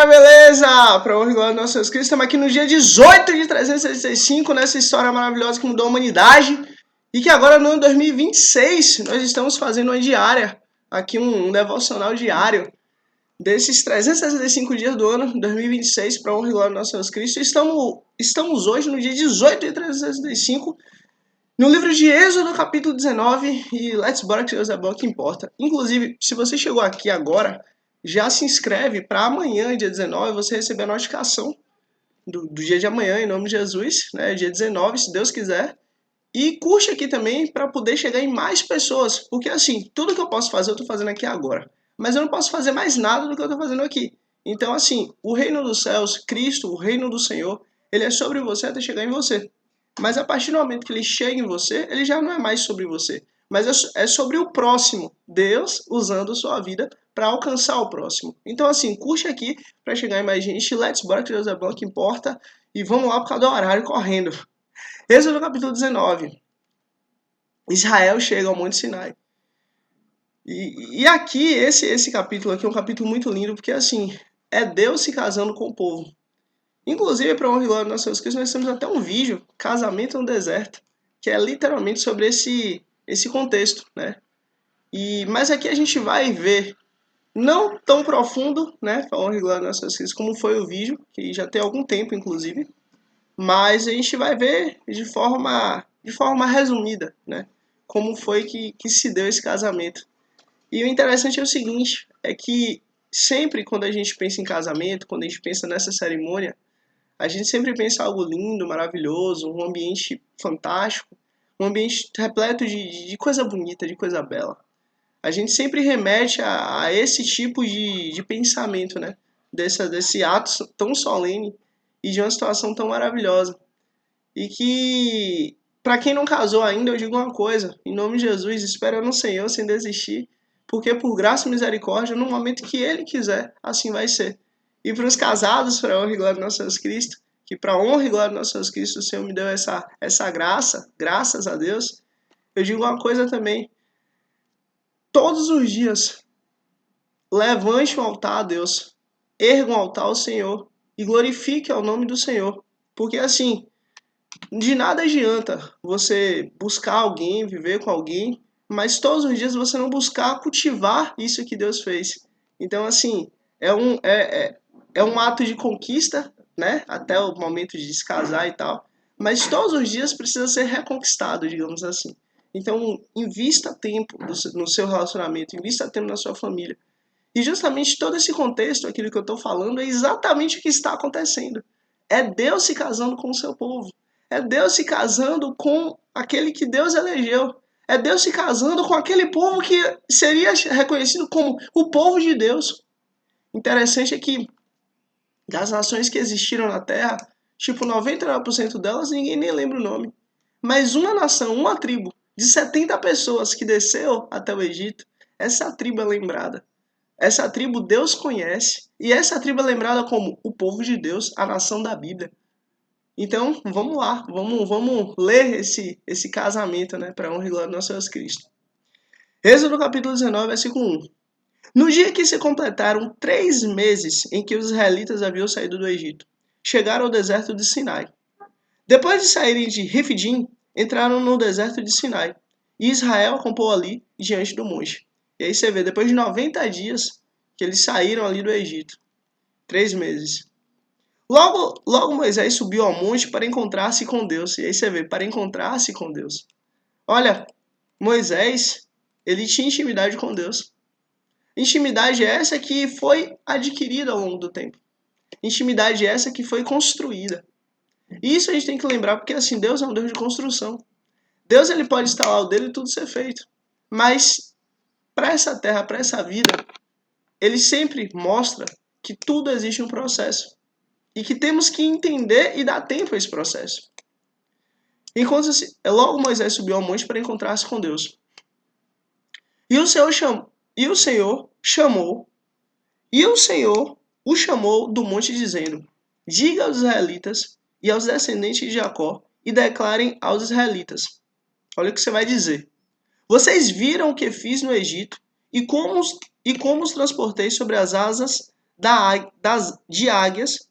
galera, beleza? Para honra e glória do nosso Jesus Cristo, estamos aqui no dia 18 de 365, nessa história maravilhosa que mudou a humanidade. E que agora no ano 2026 nós estamos fazendo uma diária, aqui um devocional diário desses 365 dias do ano 2026 para honra e glória do nosso Jesus Cristo. Estamos hoje no dia 18 de 365 no livro de Êxodo, capítulo 19, e let's bora que Deus é bom, que importa. Inclusive, se você chegou aqui agora, já se inscreve para amanhã, dia 19, você receber a notificação do dia de amanhã, em nome de Jesus, né? Dia 19, se Deus quiser. E curte aqui também para poder chegar em mais pessoas, porque assim, tudo que eu posso fazer, eu estou fazendo aqui agora. Mas eu não posso fazer mais nada do que eu estou fazendo aqui. Então, assim, o reino dos céus, Cristo, o reino do Senhor, ele é sobre você até chegar em você. Mas a partir do momento que ele chega em você, ele já não é mais sobre você. Mas é sobre o próximo. Deus usando sua vida para alcançar o próximo. Então, assim, curte aqui para chegar em mais gente. Let's bora que Deus é bom, que importa. E vamos lá por causa do horário correndo. Êxodo capítulo 19. Israel chega ao Monte Sinai. E aqui, esse capítulo aqui é um capítulo muito lindo, porque assim, é Deus se casando com o povo. Inclusive, para honra e glória do nosso Jesus Cristo, nós temos até um vídeo, Casamento no Deserto, que é literalmente sobre esse contexto, né? Mas aqui a gente vai ver, não tão profundo, né, para honra e glória do nosso Jesus Cristo, como foi o vídeo, que já tem algum tempo, inclusive, mas a gente vai ver de forma resumida, né, como foi que se deu esse casamento. E o interessante é o seguinte, é que sempre quando a gente pensa em casamento, quando a gente pensa nessa cerimônia, a gente sempre pensa algo lindo, maravilhoso, um ambiente fantástico, um ambiente repleto de coisa bonita, de coisa bela. A gente sempre remete a esse tipo de pensamento, né? Desse ato tão solene e de uma situação tão maravilhosa. E que, para quem não casou ainda, eu digo uma coisa, em nome de Jesus, espera no Senhor sem desistir, porque por graça e misericórdia, no momento que Ele quiser, assim vai ser. E para os casados, para a honra e glória do nosso Jesus Cristo, que para a honra e glória do nosso Jesus Cristo, o Senhor me deu essa graça, graças a Deus, eu digo uma coisa também, todos os dias, levante um altar a Deus, erga um altar ao Senhor e glorifique ao nome do Senhor, porque assim, de nada adianta você buscar alguém, viver com alguém, mas todos os dias você não buscar cultivar isso que Deus fez. Então, assim, é um ato de conquista, né? Até o momento de se casar e tal. Mas todos os dias precisa ser reconquistado, digamos assim. Então, invista tempo no seu relacionamento, invista tempo na sua família. E justamente todo esse contexto, aquilo que eu estou falando, é exatamente o que está acontecendo. É Deus se casando com o seu povo. É Deus se casando com aquele que Deus elegeu. É Deus se casando com aquele povo que seria reconhecido como o povo de Deus. Interessante é que das nações que existiram na Terra, tipo 99% delas, ninguém nem lembra o nome. Mas uma nação, uma tribo de 70 pessoas que desceu até o Egito, essa tribo é lembrada. Essa tribo Deus conhece e essa tribo é lembrada como o povo de Deus, a nação da Bíblia. Então, vamos lá, vamos ler esse casamento, né, para honra e glória do nosso Jesus Cristo. Êxodo capítulo 19, versículo 1. No dia que se completaram 3 meses em que os israelitas haviam saído do Egito, chegaram ao deserto de Sinai. Depois de saírem de Refidim, entraram no deserto de Sinai, e Israel acampou ali, diante do monte. E aí você vê, depois de 90 dias que eles saíram ali do Egito, 3 meses. Logo Moisés subiu ao monte para encontrar-se com Deus. E aí você vê, para encontrar-se com Deus. Olha, Moisés, ele tinha intimidade com Deus. Intimidade essa que foi adquirida ao longo do tempo. Intimidade essa que foi construída. E isso a gente tem que lembrar, porque assim, Deus é um Deus de construção. Deus ele pode instalar o dele e tudo ser feito. Mas para essa terra, para essa vida, ele sempre mostra que tudo existe um processo. E que temos que entender e dar tempo a esse processo. Enquanto logo Moisés subiu ao monte para encontrar-se com Deus. E o Senhor o chamou do monte dizendo: diga aos israelitas e aos descendentes de Jacó e declarem aos israelitas. Olha o que você vai dizer. Vocês viram o que fiz no Egito e como os transportei sobre as asas de águias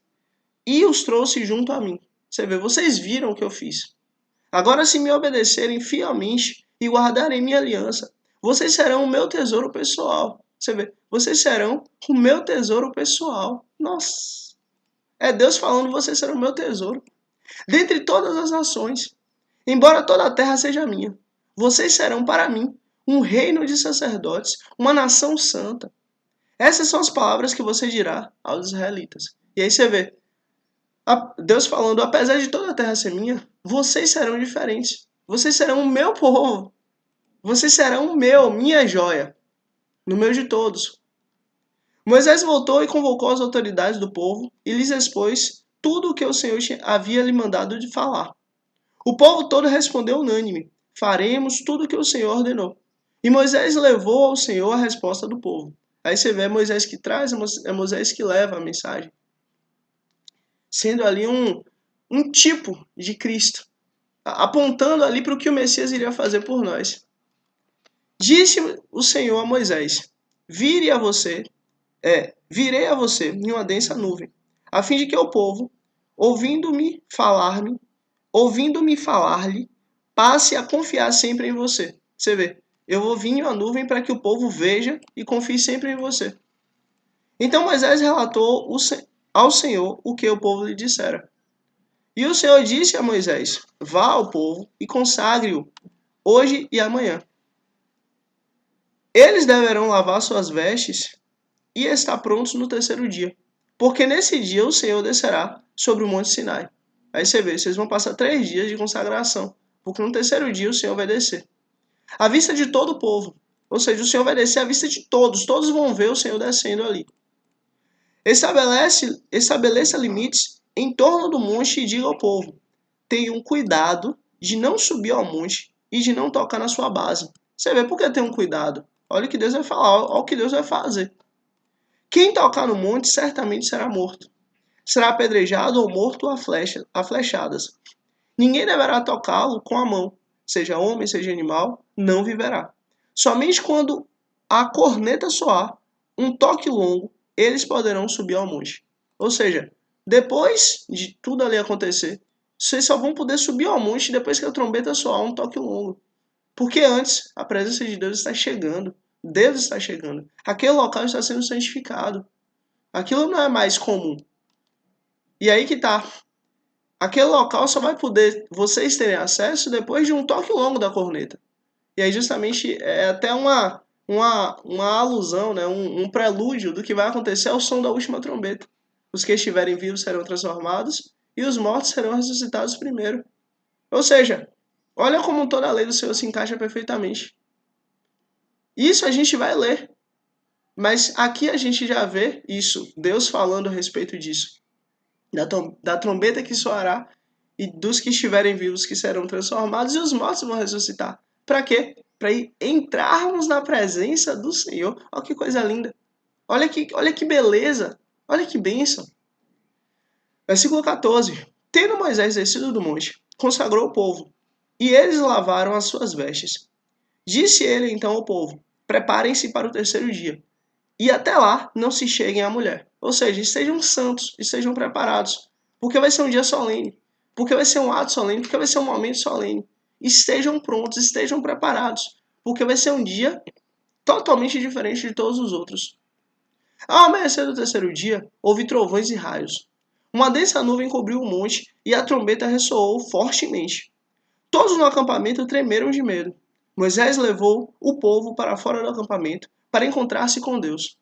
e os trouxe junto a mim. Você vê, vocês viram o que eu fiz. Agora, se me obedecerem fielmente e guardarem minha aliança, vocês serão o meu tesouro pessoal. Você vê, vocês serão o meu tesouro pessoal. Nossa, é Deus falando, vocês serão o meu tesouro. Dentre todas as nações, embora toda a terra seja minha, vocês serão para mim um reino de sacerdotes, uma nação santa. Essas são as palavras que você dirá aos israelitas. E aí você vê, Deus falando, apesar de toda a terra ser minha, vocês serão diferentes. Vocês serão o meu povo. Vocês serão minha joia, no meio de todos. Moisés voltou e convocou as autoridades do povo e lhes expôs tudo o que o Senhor havia lhe mandado de falar. O povo todo respondeu unânime: faremos tudo o que o Senhor ordenou. E Moisés levou ao Senhor a resposta do povo. Aí você vê Moisés que traz, é Moisés que leva a mensagem. Sendo ali um tipo de Cristo, apontando ali para o que o Messias iria fazer por nós. Disse o Senhor a Moisés: virei a você em uma densa nuvem, a fim de que o povo, ouvindo-me falar-lhe, passe a confiar sempre em você. Você vê, eu vou vir em uma nuvem para que o povo veja e confie sempre em você. Então Moisés relatou ao Senhor o que o povo lhe dissera. E o Senhor disse a Moisés: vá ao povo e consagre-o hoje e amanhã. Eles deverão lavar suas vestes e estar prontos no terceiro dia, porque nesse dia o Senhor descerá sobre o monte Sinai. Aí você vê, vocês vão passar 3 dias de consagração, porque no terceiro dia o Senhor vai descer. À vista de todo o povo, ou seja, o Senhor vai descer à vista de todos, todos vão ver o Senhor descendo ali. Estabeleça limites em torno do monte e diga ao povo: tenham cuidado de não subir ao monte e de não tocar na sua base. Você vê por que tem um cuidado? Olha o que Deus vai falar, olha o que Deus vai fazer. Quem tocar no monte certamente será morto. Será apedrejado ou morto a flechadas. Ninguém deverá tocá-lo com a mão, seja homem, seja animal, não viverá. Somente quando a corneta soar, um toque longo, eles poderão subir ao monte. Ou seja, depois de tudo ali acontecer, vocês só vão poder subir ao monte depois que a trombeta soar um toque longo. Porque antes, a presença de Deus está chegando. Deus está chegando. Aquele local está sendo santificado. Aquilo não é mais comum. E aí que tá. Aquele local só vai poder vocês terem acesso depois de um toque longo da corneta. E aí justamente é até uma alusão, né? um prelúdio do que vai acontecer ao som da última trombeta. Os que estiverem vivos serão transformados e os mortos serão ressuscitados primeiro. Ou seja, olha como toda a lei do Senhor se encaixa perfeitamente. Isso a gente vai ler. Mas aqui a gente já vê isso, Deus falando a respeito disso. Da trombeta que soará e dos que estiverem vivos que serão transformados e os mortos vão ressuscitar. Para quê? Para entrarmos na presença do Senhor. Olha que coisa linda. Olha que beleza. Olha que bênção. Versículo 14. Tendo Moisés descido do monte, consagrou o povo, e eles lavaram as suas vestes. Disse ele então ao povo: preparem-se para o terceiro dia, e até lá não se cheguem à mulher. Ou seja, estejam santos, estejam preparados, porque vai ser um dia solene, porque vai ser um ato solene, porque vai ser um momento solene. Estejam prontos, estejam preparados, porque vai ser um dia totalmente diferente de todos os outros. Ao amanhecer do terceiro dia, houve trovões e raios. Uma densa nuvem cobriu o monte e a trombeta ressoou fortemente. Todos no acampamento tremeram de medo. Moisés levou o povo para fora do acampamento para encontrar-se com Deus.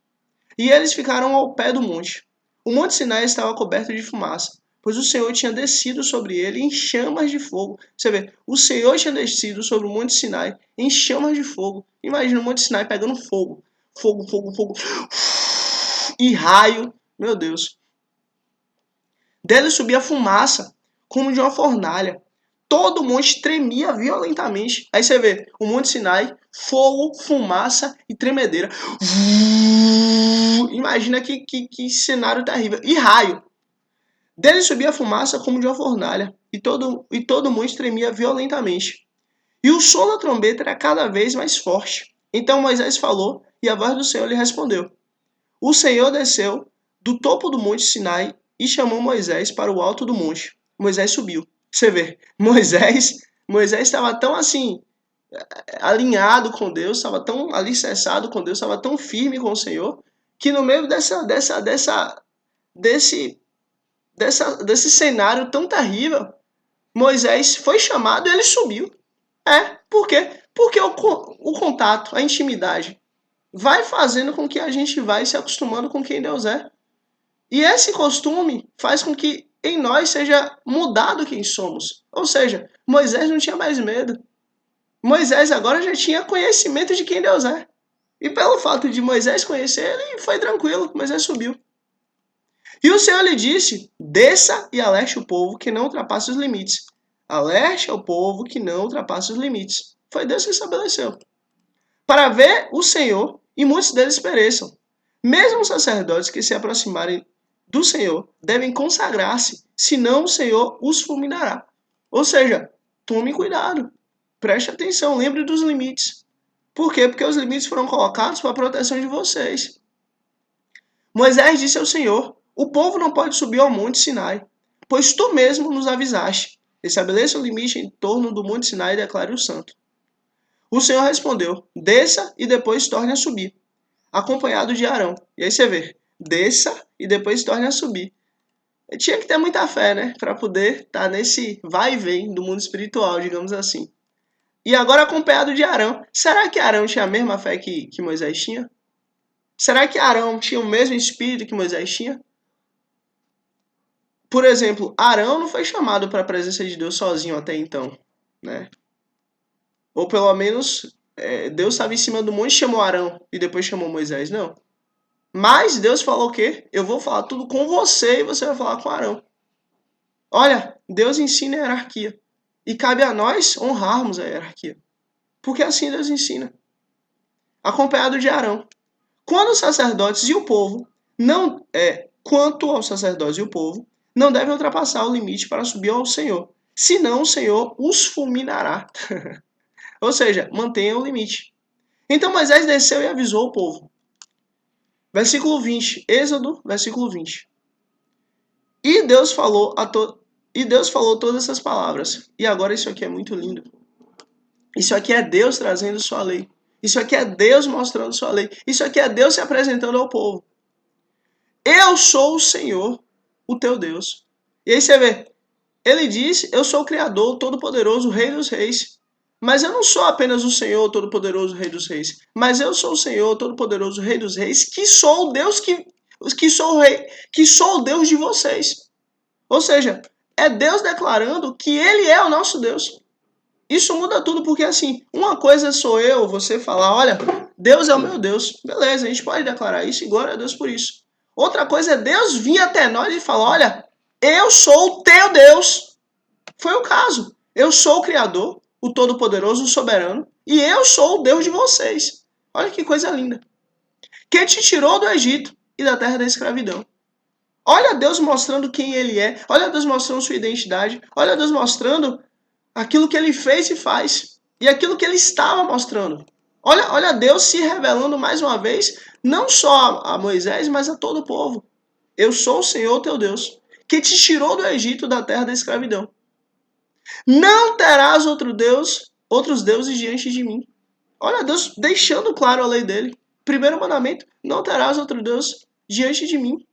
E eles ficaram ao pé do monte. O monte Sinai estava coberto de fumaça, pois o Senhor tinha descido sobre ele em chamas de fogo. Você vê, o Senhor tinha descido sobre o monte Sinai em chamas de fogo. Imagina o monte Sinai pegando fogo. Fogo, fogo, fogo. E raio. Meu Deus. Dele subia fumaça, como de uma fornalha. Todo o monte tremia violentamente. Aí você vê, o monte Sinai, fogo, fumaça e tremedeira. Imagina que cenário terrível. E raio. Dele subia fumaça como de uma fornalha. E todo o monte tremia violentamente. E o som da trombeta era cada vez mais forte. Então Moisés falou, e a voz do Senhor lhe respondeu: o Senhor desceu do topo do monte Sinai e chamou Moisés para o alto do monte. Moisés subiu. Você vê, Moisés estava tão assim, alinhado com Deus, estava tão alicerçado com Deus, estava tão firme com o Senhor, que no meio desse cenário tão terrível, Moisés foi chamado e ele subiu. Por quê? Porque o contato, a intimidade, vai fazendo com que a gente vai se acostumando com quem Deus é. E esse costume faz com que em nós seja mudado quem somos. Ou seja, Moisés não tinha mais medo. Moisés agora já tinha conhecimento de quem Deus é. E pelo fato de Moisés conhecer ele, foi tranquilo, Moisés subiu. E o Senhor lhe disse: desça e alerte o povo que não ultrapasse os limites. Alerte ao povo que não ultrapasse os limites. Foi Deus que estabeleceu. Para ver o Senhor, e muitos deles pereçam. Mesmo os sacerdotes que se aproximarem do Senhor devem consagrar-se, senão o Senhor os fulminará. Ou seja, tome cuidado. Preste atenção, lembre dos limites. Por quê? Porque os limites foram colocados para a proteção de vocês. Moisés disse ao Senhor: o povo não pode subir ao monte Sinai, pois tu mesmo nos avisaste. Estabeleça o limite em torno do monte Sinai e declare o santo. O Senhor respondeu: desça e depois torne a subir, acompanhado de Arão. E aí você vê, desça e depois torne a subir. Eu tinha que ter muita fé, né? Para poder estar nesse vai e vem do mundo espiritual, digamos assim. E agora acompanhado de Arão. Será que Arão tinha a mesma fé que Moisés tinha? Será que Arão tinha o mesmo espírito que Moisés tinha? Por exemplo, Arão não foi chamado para a presença de Deus sozinho até então, né? Ou pelo menos Deus estava em cima do monte e chamou Arão e depois chamou Moisés, não. Mas Deus falou o quê? Eu vou falar tudo com você e você vai falar com Arão. Olha, Deus ensina a hierarquia. E cabe a nós honrarmos a hierarquia. Porque assim Deus ensina. Acompanhado de Arão. Quando os sacerdotes e o povo quanto aos sacerdotes e o povo, não devem ultrapassar o limite para subir ao Senhor. Senão o Senhor os fulminará. Ou seja, mantenha o limite. Então Moisés desceu e avisou o povo. Versículo 20, Êxodo, versículo 20. E Deus falou todas essas palavras. E agora isso aqui é muito lindo. Isso aqui é Deus trazendo sua lei. Isso aqui é Deus mostrando sua lei. Isso aqui é Deus se apresentando ao povo. Eu sou o Senhor, o teu Deus. E aí você vê, ele diz, eu sou o Criador, o Todo-Poderoso, o Rei dos Reis. Mas eu não sou apenas o Senhor, o Todo-Poderoso, Rei dos Reis. Mas eu sou o Senhor, o Todo-Poderoso, Rei dos Reis, que sou o Deus que sou o Rei, que sou o Deus de vocês. Ou seja, é Deus declarando que Ele é o nosso Deus. Isso muda tudo, porque assim, uma coisa sou eu, você falar, olha, Deus é o meu Deus. Beleza, a gente pode declarar isso e glória a Deus por isso. Outra coisa é Deus vir até nós e falar, olha, eu sou o teu Deus. Foi o caso. Eu sou o Criador, o Todo-Poderoso, o Soberano, e eu sou o Deus de vocês. Olha que coisa linda. Que te tirou do Egito e da terra da escravidão. Olha Deus mostrando quem Ele é. Olha Deus mostrando sua identidade. Olha Deus mostrando aquilo que Ele fez e faz. E aquilo que Ele estava mostrando. Olha Deus se revelando mais uma vez, não só a Moisés, mas a todo o povo. Eu sou o Senhor teu Deus, que te tirou do Egito, da terra da escravidão. Não terás outros deuses diante de mim. Olha Deus deixando claro a lei dele. Primeiro mandamento, não terás outro Deus diante de mim.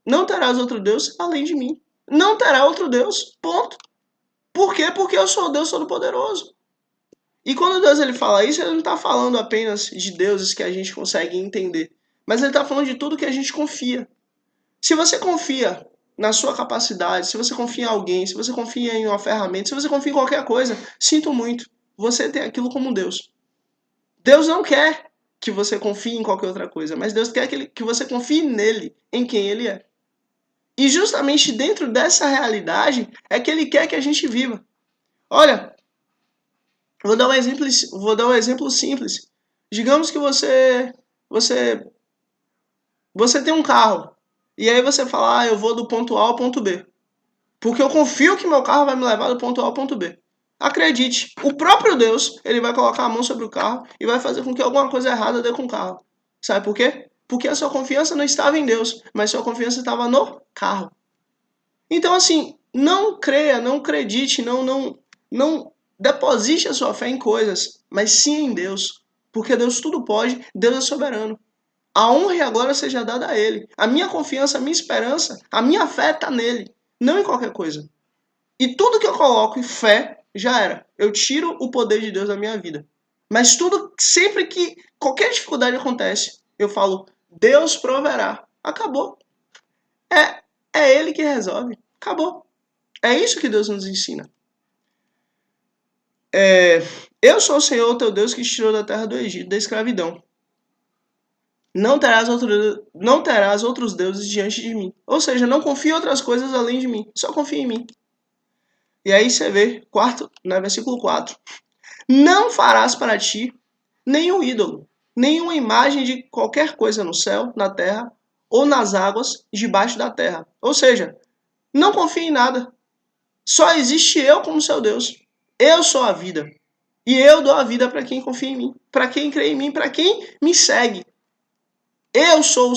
Não terás outro Deus além de mim. Não terá outro Deus, ponto. Por quê? Porque eu sou o Deus Todo-Poderoso. E quando Deus ele fala isso, ele não está falando apenas de deuses que a gente consegue entender. Mas ele está falando de tudo que a gente confia. Se você confia na sua capacidade, se você confia em alguém, se você confia em uma ferramenta, se você confia em qualquer coisa, sinto muito. Você tem aquilo como Deus. Deus não quer que você confie em qualquer outra coisa, mas Deus quer que você confie nele, em quem ele é. E justamente dentro dessa realidade é que ele quer que a gente viva. Olha, vou dar um exemplo simples. Digamos que você tem um carro. E aí você fala, eu vou do ponto A ao ponto B. Porque eu confio que meu carro vai me levar do ponto A ao ponto B. Acredite, o próprio Deus, ele vai colocar a mão sobre o carro e vai fazer com que alguma coisa errada dê com o carro. Sabe por quê? Porque a sua confiança não estava em Deus, mas sua confiança estava no carro. Então, assim, não creia, não acredite, não deposite a sua fé em coisas, mas sim em Deus. Porque Deus tudo pode, Deus é soberano. A honra e a glória seja dada a Ele. A minha confiança, a minha esperança, a minha fé está nele, não em qualquer coisa. E tudo que eu coloco em fé, já era. Eu tiro o poder de Deus da minha vida. Mas tudo, sempre que qualquer dificuldade acontece, eu falo, Deus proverá. Acabou. É Ele que resolve. Acabou. É isso que Deus nos ensina. Eu sou o Senhor teu Deus que te tirou da terra do Egito, da escravidão. Não terás outros deuses diante de mim. Ou seja, não confie em outras coisas além de mim. Só confia em mim. E aí você vê, versículo 4. Não farás para ti nenhum ídolo, nenhuma imagem de qualquer coisa no céu, na terra ou nas águas debaixo da terra. Ou seja, não confie em nada. Só existe eu como seu Deus. Eu sou a vida. E eu dou a vida para quem confia em mim, para quem crê em mim, para quem me segue. Eu sou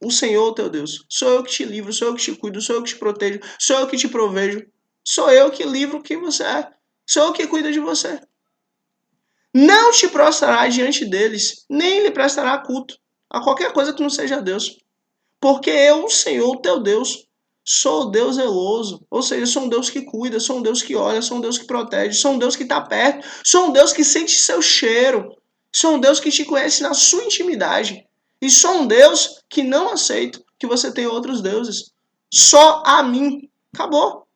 o Senhor teu Deus. Sou eu que te livro, sou eu que te cuido, sou eu que te protejo, sou eu que te provejo. Sou eu que livro quem você é. Sou eu que cuido de você. Não te prostrará diante deles, nem lhe prestará culto a qualquer coisa que não seja Deus. Porque eu, o Senhor, teu Deus, sou o Deus zeloso. Ou seja, sou um Deus que cuida, sou um Deus que olha, sou um Deus que protege, sou um Deus que está perto, sou um Deus que sente seu cheiro, sou um Deus que te conhece na sua intimidade. E sou um Deus que não aceito que você tenha outros deuses. Só a mim. Acabou.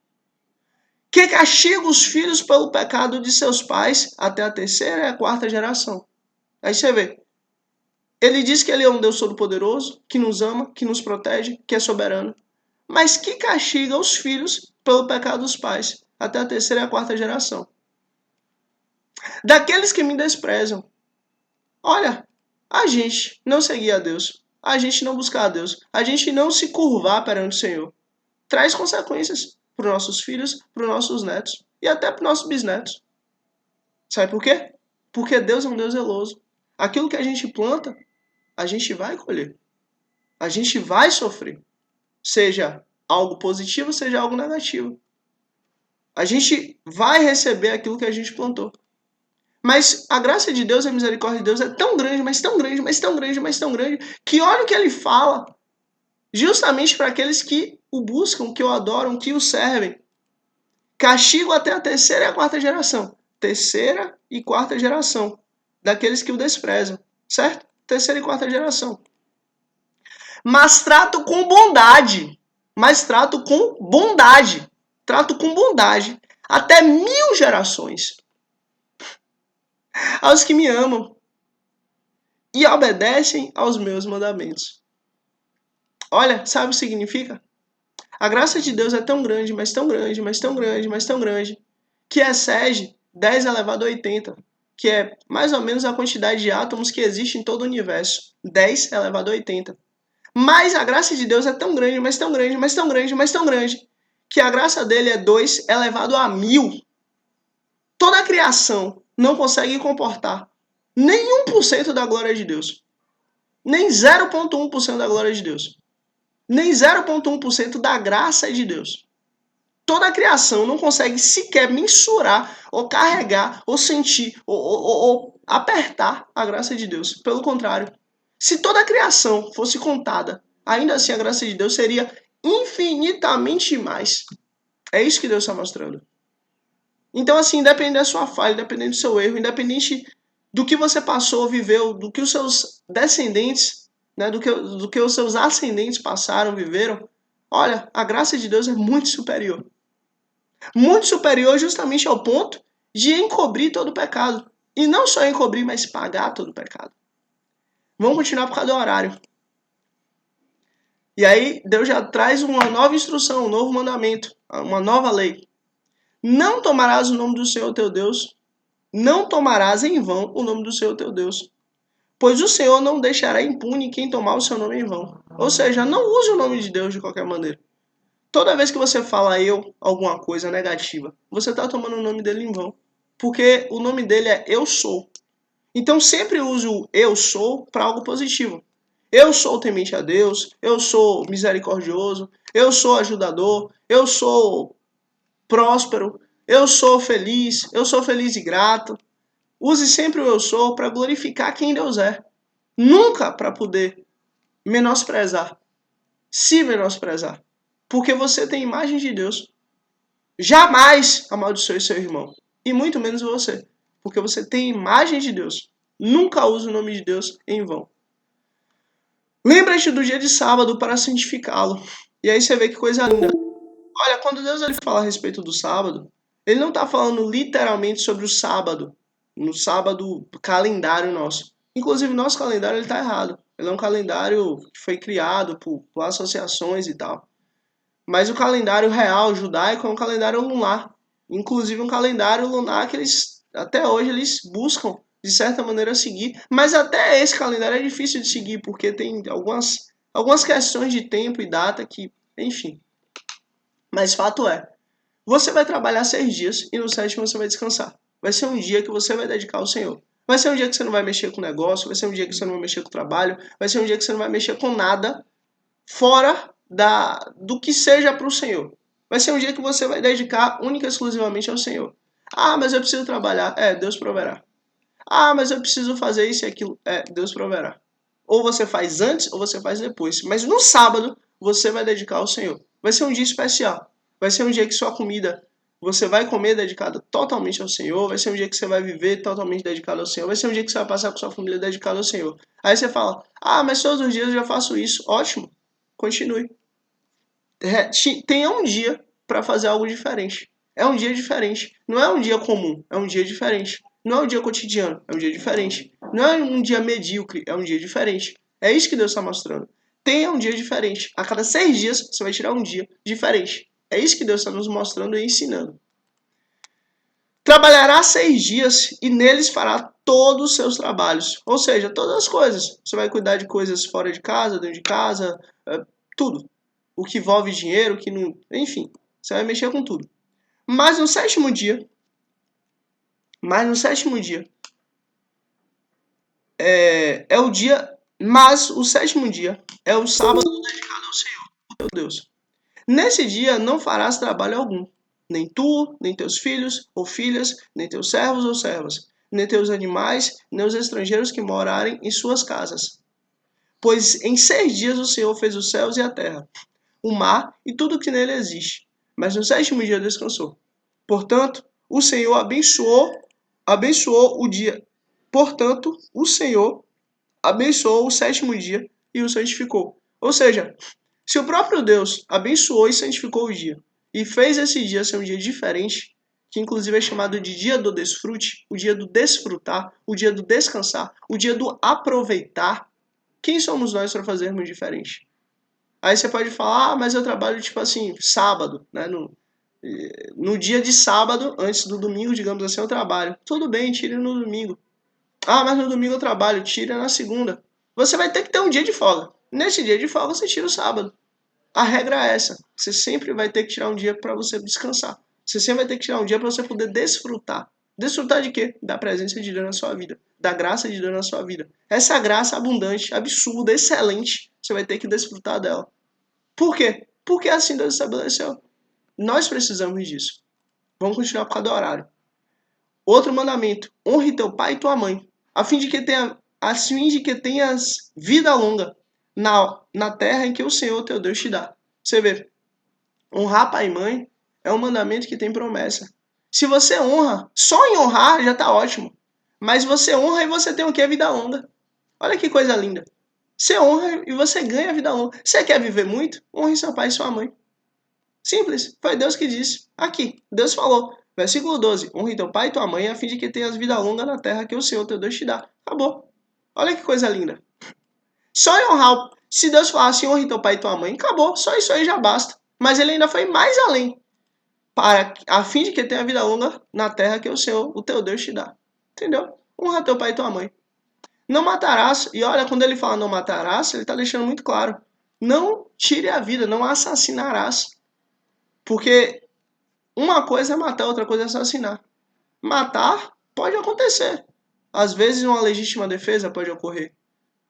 Que castiga os filhos pelo pecado de seus pais até a terceira e a quarta geração. Aí você vê. Ele diz que ele é um Deus todo-poderoso, que nos ama, que nos protege, que é soberano. Mas que castiga os filhos pelo pecado dos pais até a terceira e a quarta geração. Daqueles que me desprezam. Olha, a gente não seguir a Deus. A gente não buscar a Deus. A gente não se curvar perante o Senhor. Traz consequências para os nossos filhos, para os nossos netos e até para os nossos bisnetos. Sabe por quê? Porque Deus é um Deus zeloso. Aquilo que a gente planta, a gente vai colher. A gente vai sofrer. Seja algo positivo, seja algo negativo. A gente vai receber aquilo que a gente plantou. Mas a graça de Deus e a misericórdia de Deus é tão grande, mas tão grande, mas tão grande, mas tão grande, que olha o que ele fala, justamente para aqueles que o buscam, que o adoram, que o servem. Castigo até a terceira e a quarta geração. Terceira e quarta geração daqueles que o desprezam, certo? Terceira e quarta geração. Mas trato com bondade. Mas trato com bondade. Trato com bondade até 1000 gerações. Aos que me amam e obedecem aos meus mandamentos. Olha, sabe o que significa? A graça de Deus é tão grande, mas tão grande, mas tão grande, mas tão grande, que excede 10 elevado a 80, que é mais ou menos a quantidade de átomos que existe em todo o universo. 10 elevado a 80. Mas a graça de Deus é tão grande, mas tão grande, mas tão grande, mas tão grande, que a graça dele é 2 elevado a 1000. Toda a criação não consegue comportar nem 1% da glória de Deus. Nem 0,1% da glória de Deus. Nem 0,1% da graça de Deus. Toda a criação não consegue sequer mensurar, ou carregar, ou sentir, ou apertar a graça de Deus. Pelo contrário, se toda a criação fosse contada, ainda assim a graça de Deus seria infinitamente mais. É isso que Deus está mostrando. Então, assim, independente da sua falha, independente do seu erro, independente do que você passou, viveu, do que os seus descendentes, né, do que os seus ascendentes passaram, viveram, olha, a graça de Deus é muito superior. Muito superior justamente ao ponto de encobrir todo o pecado. E não só encobrir, mas pagar todo o pecado. Vamos continuar por causa do horário. E aí Deus já traz uma nova instrução, um novo mandamento, uma nova lei. Não tomarás o nome do Senhor teu Deus, não tomarás em vão o nome do Senhor teu Deus, pois o Senhor não deixará impune quem tomar o seu nome em vão. Ou seja, não use o nome de Deus de qualquer maneira. Toda vez que você fala alguma coisa negativa, você está tomando o nome dele em vão. Porque o nome dele é eu sou. Então sempre use o eu sou para algo positivo. Eu sou temente a Deus, eu sou misericordioso, eu sou ajudador, eu sou próspero, eu sou feliz e grato. Use sempre o eu sou para glorificar quem Deus é. Nunca para poder menosprezar, se menosprezar. Porque você tem imagem de Deus. Jamais amaldiçoe seu irmão. E muito menos você. Porque você tem imagem de Deus. Nunca use o nome de Deus em vão. Lembra-te do dia de sábado para santificá-lo. E aí você vê que coisa linda. Olha, quando Deus ele fala a respeito do sábado, ele não está falando literalmente sobre o sábado, no sábado calendário nosso. Inclusive, nosso calendário está errado. Ele é um calendário que foi criado por associações e tal. Mas o calendário real judaico é um calendário lunar. Inclusive um calendário lunar que eles, até hoje, eles buscam, de certa maneira, seguir. Mas até esse calendário é difícil de seguir, porque tem algumas questões de tempo e data que, enfim. Mas fato é, você vai trabalhar 6 dias e no 7º você vai descansar. Vai ser um dia que você vai dedicar ao Senhor. Vai ser um dia que você não vai mexer com o negócio, vai ser um dia que você não vai mexer com o trabalho, vai ser um dia que você não vai mexer com nada fora do que seja para o Senhor. Vai ser um dia que você vai dedicar única e exclusivamente ao Senhor. Ah, mas eu preciso trabalhar. Deus proverá. Ah, mas eu preciso fazer isso e aquilo. Deus proverá. Ou você faz antes ou você faz depois. Mas no sábado você vai dedicar ao Senhor. Vai ser um dia especial. Vai ser um dia que sua comida você vai comer dedicada totalmente ao Senhor. Vai ser um dia que você vai viver totalmente dedicado ao Senhor. Vai ser um dia que você vai passar com sua família dedicada ao Senhor. Aí você fala, ah, mas todos os dias eu já faço isso. Ótimo. Continue. Tenha um dia para fazer algo diferente. É um dia diferente. Não é um dia comum, é um dia diferente. Não é um dia cotidiano, é um dia diferente. Não é um dia medíocre, é um dia diferente. É isso que Deus está mostrando. Tenha um dia diferente. A cada 6 dias você vai tirar um dia diferente. É isso que Deus está nos mostrando e ensinando. Trabalhará 6 dias e neles fará todos os seus trabalhos. Ou seja, todas as coisas. Você vai cuidar de coisas fora de casa, dentro de casa, tudo. O que envolve dinheiro, o que não. Enfim, você vai mexer com tudo. Mas no sétimo dia é o dia. Mas o sétimo dia é o sábado dedicado ao Senhor, o teu Deus. Nesse dia não farás trabalho algum. Nem tu, nem teus filhos ou filhas, nem teus servos ou servas, nem teus animais, nem os estrangeiros que morarem em suas casas. Pois em 6 dias o Senhor fez os céus e a terra, o mar e tudo que nele existe. Mas no sétimo dia descansou. Portanto, o Senhor abençoou o dia. Portanto, o Senhor abençoou o sétimo dia e o santificou. Ou seja, se o próprio Deus abençoou e santificou o dia e fez esse dia ser um dia diferente, que inclusive é chamado de dia do desfrute, o dia do desfrutar, o dia do descansar, o dia do aproveitar, quem somos nós para fazermos diferente? Aí você pode falar, mas eu trabalho tipo assim, sábado, né? No dia de sábado, antes do domingo, digamos assim, eu trabalho. Tudo bem, tire no domingo. Ah, mas no domingo eu trabalho, tira na segunda. Você vai ter que ter um dia de folga. Nesse dia de folga você tira o sábado. A regra é essa. Você sempre vai ter que tirar um dia para você descansar. Você sempre vai ter que tirar um dia para você poder desfrutar. Desfrutar de quê? Da presença de Deus na sua vida. Da graça de Deus na sua vida. Essa graça abundante, absurda, excelente, você vai ter que desfrutar dela. Por quê? Porque assim Deus estabeleceu. Nós precisamos disso. Vamos continuar por causa do horário. Outro mandamento: honre teu pai e tua mãe, a fim de que tenhas vida longa na terra em que o Senhor teu Deus te dá. Você vê, honrar pai e mãe é um mandamento que tem promessa. Se você honra, só em honrar já está ótimo. Mas você honra e você tem o que? Vida longa. Olha que coisa linda. Você honra e você ganha vida longa. Você quer viver muito? Honre seu pai e sua mãe. Simples, foi Deus que disse. Aqui, Deus falou. Versículo 12: honre teu pai e tua mãe, a fim de que tenhas vida longa na terra que o Senhor teu Deus te dá. Acabou. Olha que coisa linda. Só em honrar. Se Deus falasse honre teu pai e tua mãe, acabou. Só isso aí já basta. Mas ele ainda foi mais além. A fim de que tenha vida longa na terra que o Senhor, o teu Deus, te dá. Entendeu? Honra teu pai e tua mãe. Não matarás. E olha, quando ele fala não matarás, ele está deixando muito claro. Não tire a vida, não assassinarás. Porque uma coisa é matar, outra coisa é assassinar. Matar pode acontecer. Às vezes uma legítima defesa pode ocorrer.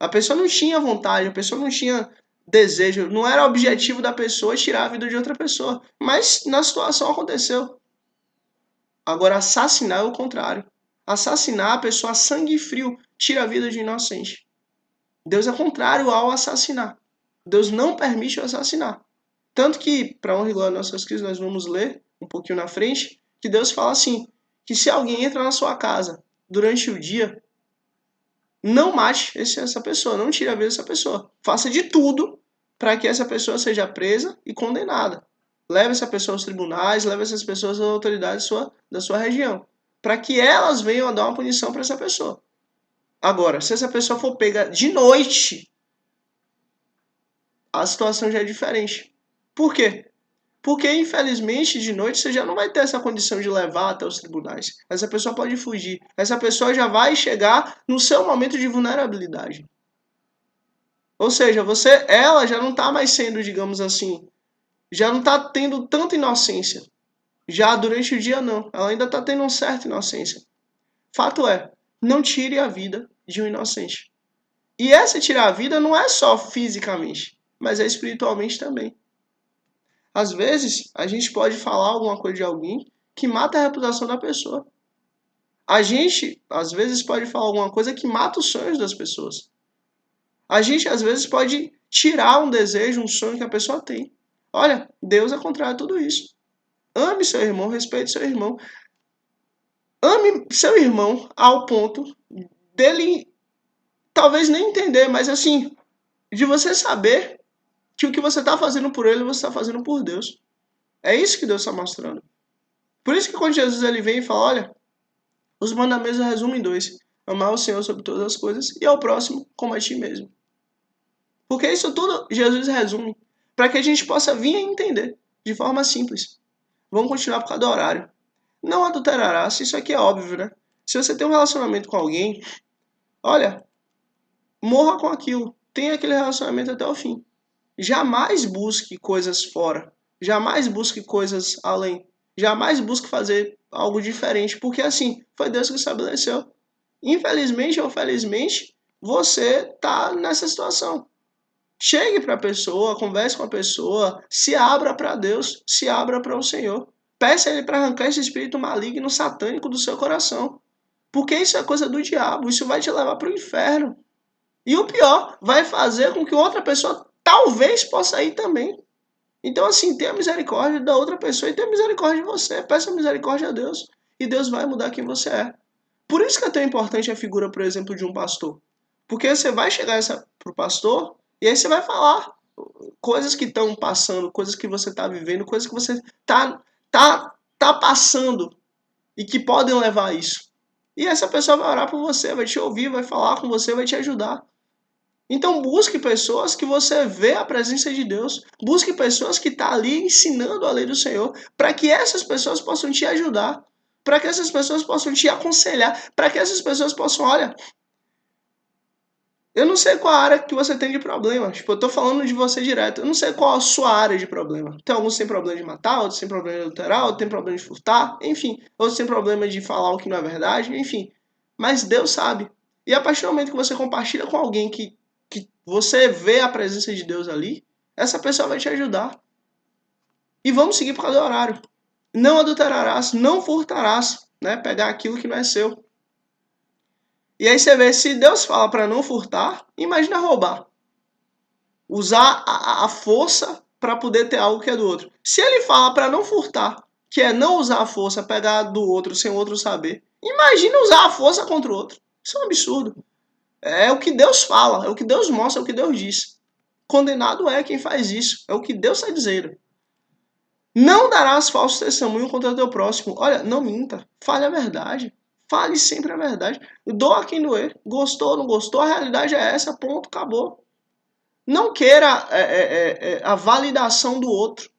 A pessoa não tinha vontade, a pessoa não tinha desejo, não era objetivo da pessoa tirar a vida de outra pessoa. Mas na situação aconteceu. Agora, assassinar é o contrário. Assassinar, a pessoa a sangue frio tira a vida de inocente. Deus é contrário ao assassinar. Deus não permite o assassinar. Tanto que, para honra e glória de nossas Cristo, nós vamos ler um pouquinho na frente, que Deus fala assim, que se alguém entra na sua casa durante o dia, não mate essa pessoa, não tire a vida dessa pessoa. Faça de tudo para que essa pessoa seja presa e condenada. Leve essa pessoa aos tribunais, leve essas pessoas às autoridades da sua região, para que elas venham a dar uma punição para essa pessoa. Agora, se essa pessoa for pega de noite, a situação já é diferente. Por quê? Porque, infelizmente, de noite você já não vai ter essa condição de levar até os tribunais. Essa pessoa pode fugir. Essa pessoa já vai chegar no seu momento de vulnerabilidade. Ou seja, ela já não está mais sendo, digamos assim, já não está tendo tanta inocência. Já durante o dia, não. Ela ainda está tendo uma certa inocência. Fato é, não tire a vida de um inocente. E essa tirar a vida não é só fisicamente, mas é espiritualmente também. Às vezes, a gente pode falar alguma coisa de alguém que mata a reputação da pessoa. A gente, às vezes, pode falar alguma coisa que mata os sonhos das pessoas. A gente, às vezes, pode tirar um desejo, um sonho que a pessoa tem. Olha, Deus é contrário a tudo isso. Ame seu irmão, respeite seu irmão. Ame seu irmão ao ponto dele talvez nem entender, mas assim, de você saber que o que você está fazendo por ele, você está fazendo por Deus. É isso que Deus está mostrando. Por isso que quando Jesus ele vem e fala, olha, os mandamentos resumem em dois. Amar o Senhor sobre todas as coisas e ao próximo como a ti mesmo. Porque isso tudo Jesus resume para que a gente possa vir a entender de forma simples. Vamos continuar por causa do horário. Não adulterarás, isso aqui é óbvio, né? Se você tem um relacionamento com alguém, olha, morra com aquilo. Tenha aquele relacionamento até o fim. Jamais busque coisas fora. Jamais busque coisas além. Jamais busque fazer algo diferente, porque assim, foi Deus que estabeleceu. Infelizmente ou felizmente, você está nessa situação. Chegue para a pessoa, converse com a pessoa, se abra para Deus, se abra para o Senhor. Peça a Ele para arrancar esse espírito maligno, satânico do seu coração. Porque isso é coisa do diabo, isso vai te levar para o inferno. E o pior, vai fazer com que outra pessoa talvez possa ir também. Então, assim, tenha misericórdia da outra pessoa e tenha misericórdia de você. Peça misericórdia a Deus. E Deus vai mudar quem você é. Por isso que é tão importante a figura, por exemplo, de um pastor. Porque você vai chegar para o pastor e aí você vai falar coisas que estão passando, coisas que você está vivendo, coisas que você tá passando e que podem levar a isso. E essa pessoa vai orar por você, vai te ouvir, vai falar com você, vai te ajudar. Então busque pessoas que você vê a presença de Deus. Busque pessoas que estão ali ensinando a lei do Senhor, para que essas pessoas possam te ajudar, para que essas pessoas possam te aconselhar, para que essas pessoas possam, olha, eu não sei qual a área que você tem de problema. Tipo, eu tô falando de você direto. Eu não sei qual a sua área de problema. Tem alguns que têm problema de matar, outros têm problema de adulterar, outros têm problema de furtar, enfim. Outros têm problema de falar o que não é verdade, enfim. Mas Deus sabe. E a partir do momento que você compartilha com alguém que você vê a presença de Deus ali, essa pessoa vai te ajudar. E vamos seguir por causa do horário. Não adulterarás, não furtarás, né? Pegar aquilo que não é seu. E aí você vê, se Deus fala para não furtar, imagina roubar. Usar a força para poder ter algo que é do outro. Se ele fala para não furtar, que é não usar a força, pegar do outro sem o outro saber, imagina usar a força contra o outro. Isso é um absurdo. É o que Deus fala, é o que Deus mostra, é o que Deus diz. Condenado é quem faz isso. É o que Deus está dizendo. Não darás falso testemunho contra teu próximo. Olha, não minta. Fale a verdade. Fale sempre a verdade. Doa quem doer. Gostou, não gostou, a realidade é essa. Ponto, acabou. Não queira a validação do outro.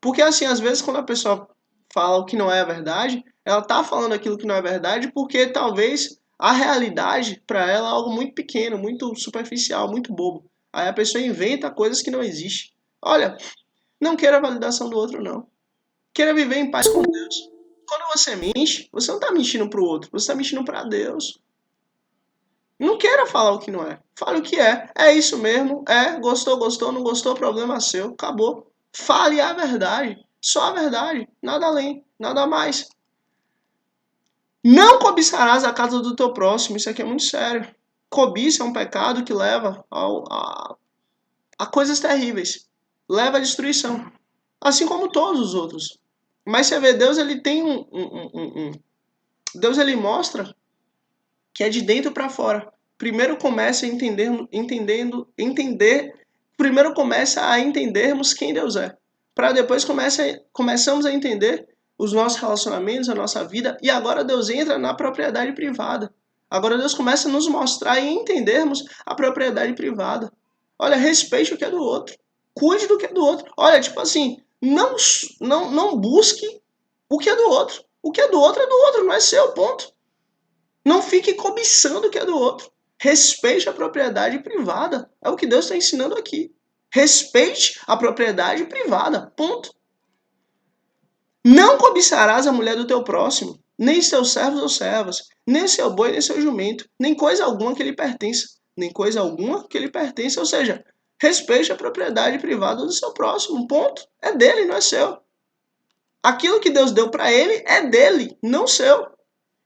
Porque assim, às vezes quando a pessoa fala o que não é a verdade, ela está falando aquilo que não é verdade porque talvez a realidade para ela é algo muito pequeno, muito superficial, muito bobo. Aí a pessoa inventa coisas que não existem. Olha, não queira a validação do outro, não. Queira viver em paz com Deus. Quando você mente, você não está mentindo para o outro, você está mentindo para Deus. Não queira falar o que não é. Fale o que é. É isso mesmo. É. Gostou, gostou. Não gostou, problema seu. Acabou. Fale a verdade. Só a verdade. Nada além. Nada mais. Não cobiçarás a casa do teu próximo. Isso aqui é muito sério. Cobiça é um pecado que leva a coisas terríveis. Leva à destruição. Assim como todos os outros. Mas você vê, Deus ele tem Deus ele mostra que é de dentro para fora. Primeiro começa a primeiro começa a entendermos quem Deus é, para depois começamos a entender os nossos relacionamentos, a nossa vida, e agora Deus entra na propriedade privada. Agora Deus começa a nos mostrar e entendermos a propriedade privada. Olha, respeite o que é do outro. Cuide do que é do outro. Olha, tipo assim, não busque o que é do outro. O que é do outro, não é seu, ponto. Não fique cobiçando o que é do outro. Respeite a propriedade privada. É o que Deus está ensinando aqui. Respeite a propriedade privada. Ponto. Não cobiçarás a mulher do teu próximo, nem seus servos ou servas, nem seu boi, nem seu jumento, nem coisa alguma que lhe pertença. Nem coisa alguma que lhe pertença. Ou seja, respeite a propriedade privada do seu próximo. Ponto. É dele, não é seu. Aquilo que Deus deu para ele é dele, não seu.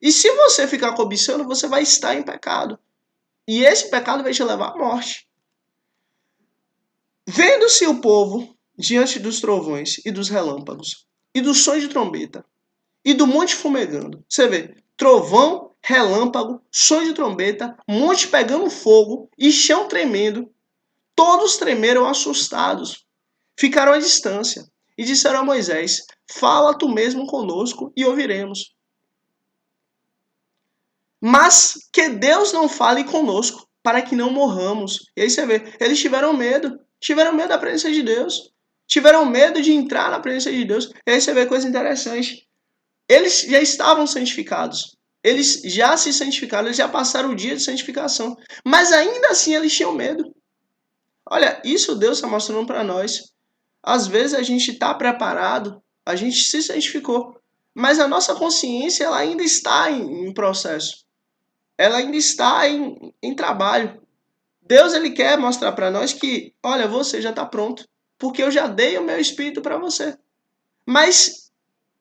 E se você ficar cobiçando, você vai estar em pecado. E esse pecado vai te levar à morte. Vendo-se o povo diante dos trovões e dos relâmpagos, e do som de trombeta, e do monte fumegando. Você vê, trovão, relâmpago, som de trombeta, monte pegando fogo e chão tremendo. Todos tremeram assustados. Ficaram à distância e disseram a Moisés: fala tu mesmo conosco e ouviremos. Mas que Deus não fale conosco, para que não morramos. E aí você vê, eles tiveram medo da presença de Deus, tiveram medo de entrar na presença de Deus. E aí você vê coisa interessante. Eles já estavam santificados, eles já se santificaram, eles já passaram o dia de santificação, mas ainda assim eles tinham medo. Olha, isso Deus está mostrando para nós. Às vezes a gente está preparado, a gente se santificou, mas a nossa consciência ela ainda está em processo. Ela ainda está em trabalho. Deus ele quer mostrar para nós que, olha, você já está pronto, porque eu já dei o meu espírito para você. Mas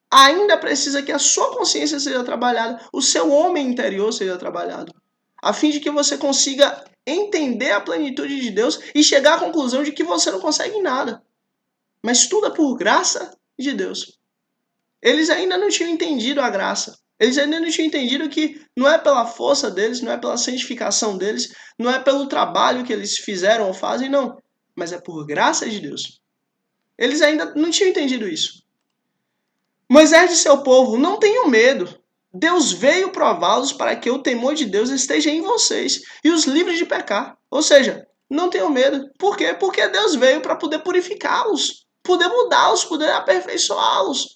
ainda precisa que a sua consciência seja trabalhada, o seu homem interior seja trabalhado, a fim de que você consiga entender a plenitude de Deus e chegar à conclusão de que você não consegue nada. Mas tudo é por graça de Deus. Eles ainda não tinham entendido a graça. Eles ainda não tinham entendido que não é pela força deles, não é pela santificação deles, não é pelo trabalho que eles fizeram ou fazem, não. Mas é por graça de Deus. Eles ainda não tinham entendido isso. Moisés disse ao povo: não tenham medo. Deus veio prová-los para que o temor de Deus esteja em vocês e os livre de pecar. Ou seja, não tenham medo. Por quê? Porque Deus veio para poder purificá-los, poder mudá-los, poder aperfeiçoá-los.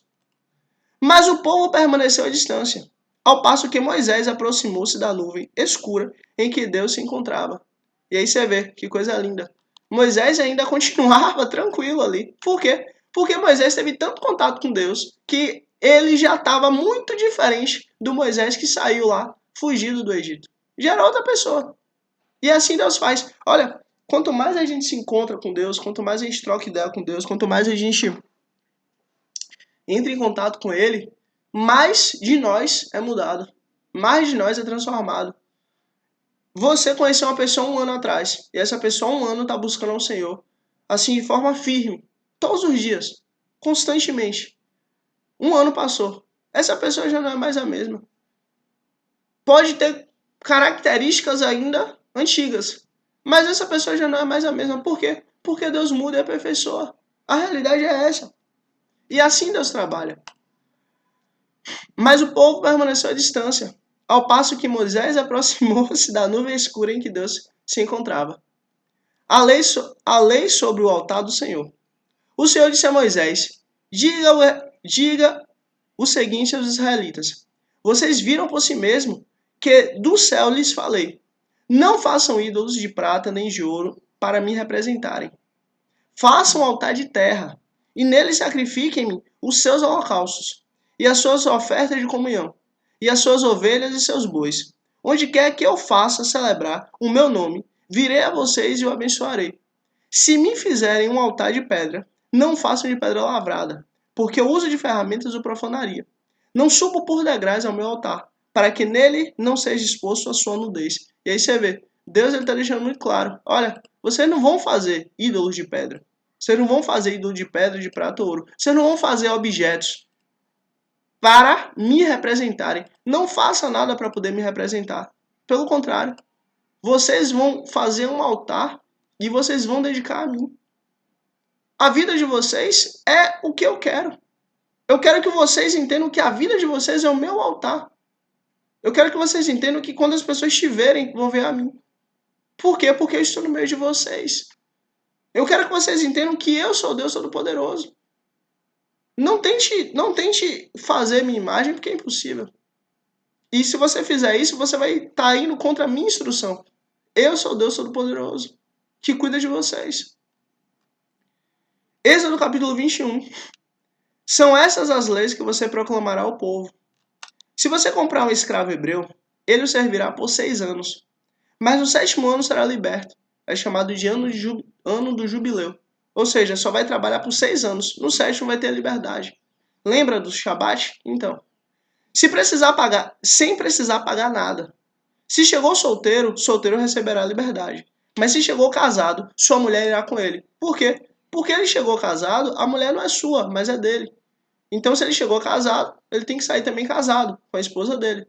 Mas o povo permaneceu à distância, ao passo que Moisés aproximou-se da nuvem escura em que Deus se encontrava. E aí você vê, que coisa linda. Moisés ainda continuava tranquilo ali. Por quê? Porque Moisés teve tanto contato com Deus que ele já estava muito diferente do Moisés que saiu lá, fugido do Egito. Já era outra pessoa. E assim Deus faz. Olha, quanto mais a gente se encontra com Deus, quanto mais a gente troca ideia com Deus, quanto mais a gente entra em contato com Ele, mais de nós é mudado, mais de nós é transformado. Você conheceu uma pessoa 1 ano atrás, e essa pessoa 1 ano está buscando ao Senhor, assim de forma firme, todos os dias, constantemente. 1 ano passou, essa pessoa já não é mais a mesma. Pode ter características ainda antigas, mas essa pessoa já não é mais a mesma. Por quê? Porque Deus muda e aperfeiçoa. A realidade é essa. E assim Deus trabalha. Mas o povo permaneceu à distância, ao passo que Moisés aproximou-se da nuvem escura em que Deus se encontrava. A lei sobre o altar do Senhor. O Senhor disse a Moisés: diga o seguinte aos israelitas: vocês viram por si mesmo que do céu lhes falei. Não façam ídolos de prata nem de ouro para me representarem. Façam um altar de terra, e nele sacrifiquem-me os seus holocaustos, e as suas ofertas de comunhão, e as suas ovelhas e seus bois. Onde quer que eu faça celebrar o meu nome, virei a vocês e o abençoarei. Se me fizerem um altar de pedra, não façam de pedra lavrada, porque o uso de ferramentas o profanaria. Não subo por degraus ao meu altar, para que nele não seja exposto a sua nudez. E aí você vê, Deus está deixando muito claro, olha, vocês não vão fazer ídolos de pedra. Vocês não vão fazer ídolo de pedra, de prata ou ouro. Vocês não vão fazer objetos para me representarem. Não faça nada para poder me representar. Pelo contrário, vocês vão fazer um altar e vocês vão dedicar a mim. A vida de vocês é o que eu quero. Eu quero que vocês entendam que a vida de vocês é o meu altar. Eu quero que vocês entendam que quando as pessoas te verem, vão ver a mim. Por quê? Porque eu estou no meio de vocês. Eu quero que vocês entendam que eu sou Deus Todo-Poderoso. Não tente fazer minha imagem, porque é impossível. E se você fizer isso, você vai estar indo contra a minha instrução. Eu sou Deus Todo-Poderoso, que cuida de vocês. Êxodo capítulo 21. São essas as leis que você proclamará ao povo. Se você comprar um escravo hebreu, ele o servirá por 6 anos. Mas no 7º ano será liberto. É chamado de ano do jubileu. Ou seja, só vai trabalhar por 6 anos. No 7º vai ter a liberdade. Lembra do Shabat? Então. Sem precisar pagar nada. Se chegou solteiro, solteiro receberá a liberdade. Mas se chegou casado, sua mulher irá com ele. Por quê? Porque ele chegou casado, a mulher não é sua, mas é dele. Então, se ele chegou casado, ele tem que sair também casado com a esposa dele.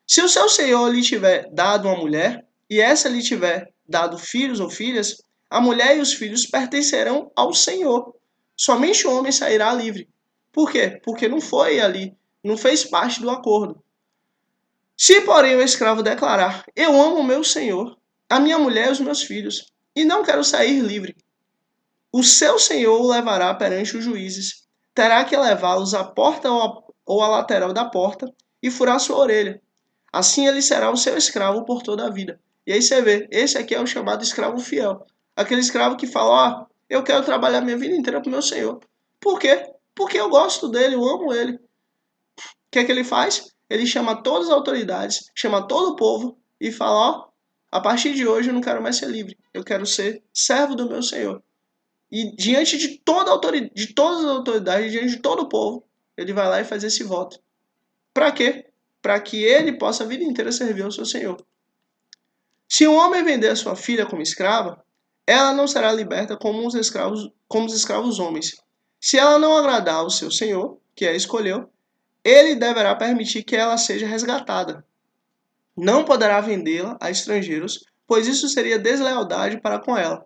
Se o seu senhor lhe tiver dado uma mulher, e essa lhe tiver dado filhos ou filhas, a mulher e os filhos pertencerão ao senhor. Somente o homem sairá livre. Por quê? Porque não foi ali, não fez parte do acordo. Se, porém, o escravo declarar, eu amo o meu senhor, a minha mulher e os meus filhos, e não quero sair livre, o seu senhor o levará perante os juízes. Terá que levá-los à porta ou à lateral da porta e furar sua orelha. Assim ele será o seu escravo por toda a vida. E aí você vê, esse aqui é o chamado escravo fiel. Aquele escravo que fala, eu quero trabalhar minha vida inteira para o meu senhor. Por quê? Porque eu gosto dele, eu amo ele. O que é que ele faz? Ele chama todas as autoridades, chama todo o povo e fala, a partir de hoje eu não quero mais ser livre. Eu quero ser servo do meu senhor. E diante de todas as autoridades, diante de todo o povo, ele vai lá e faz esse voto. Para quê? Para que ele possa a vida inteira servir ao seu senhor. Se um homem vender a sua filha como escrava, ela não será liberta como os escravos homens. Se ela não agradar ao seu senhor, que a escolheu, ele deverá permitir que ela seja resgatada. Não poderá vendê-la a estrangeiros, pois isso seria deslealdade para com ela.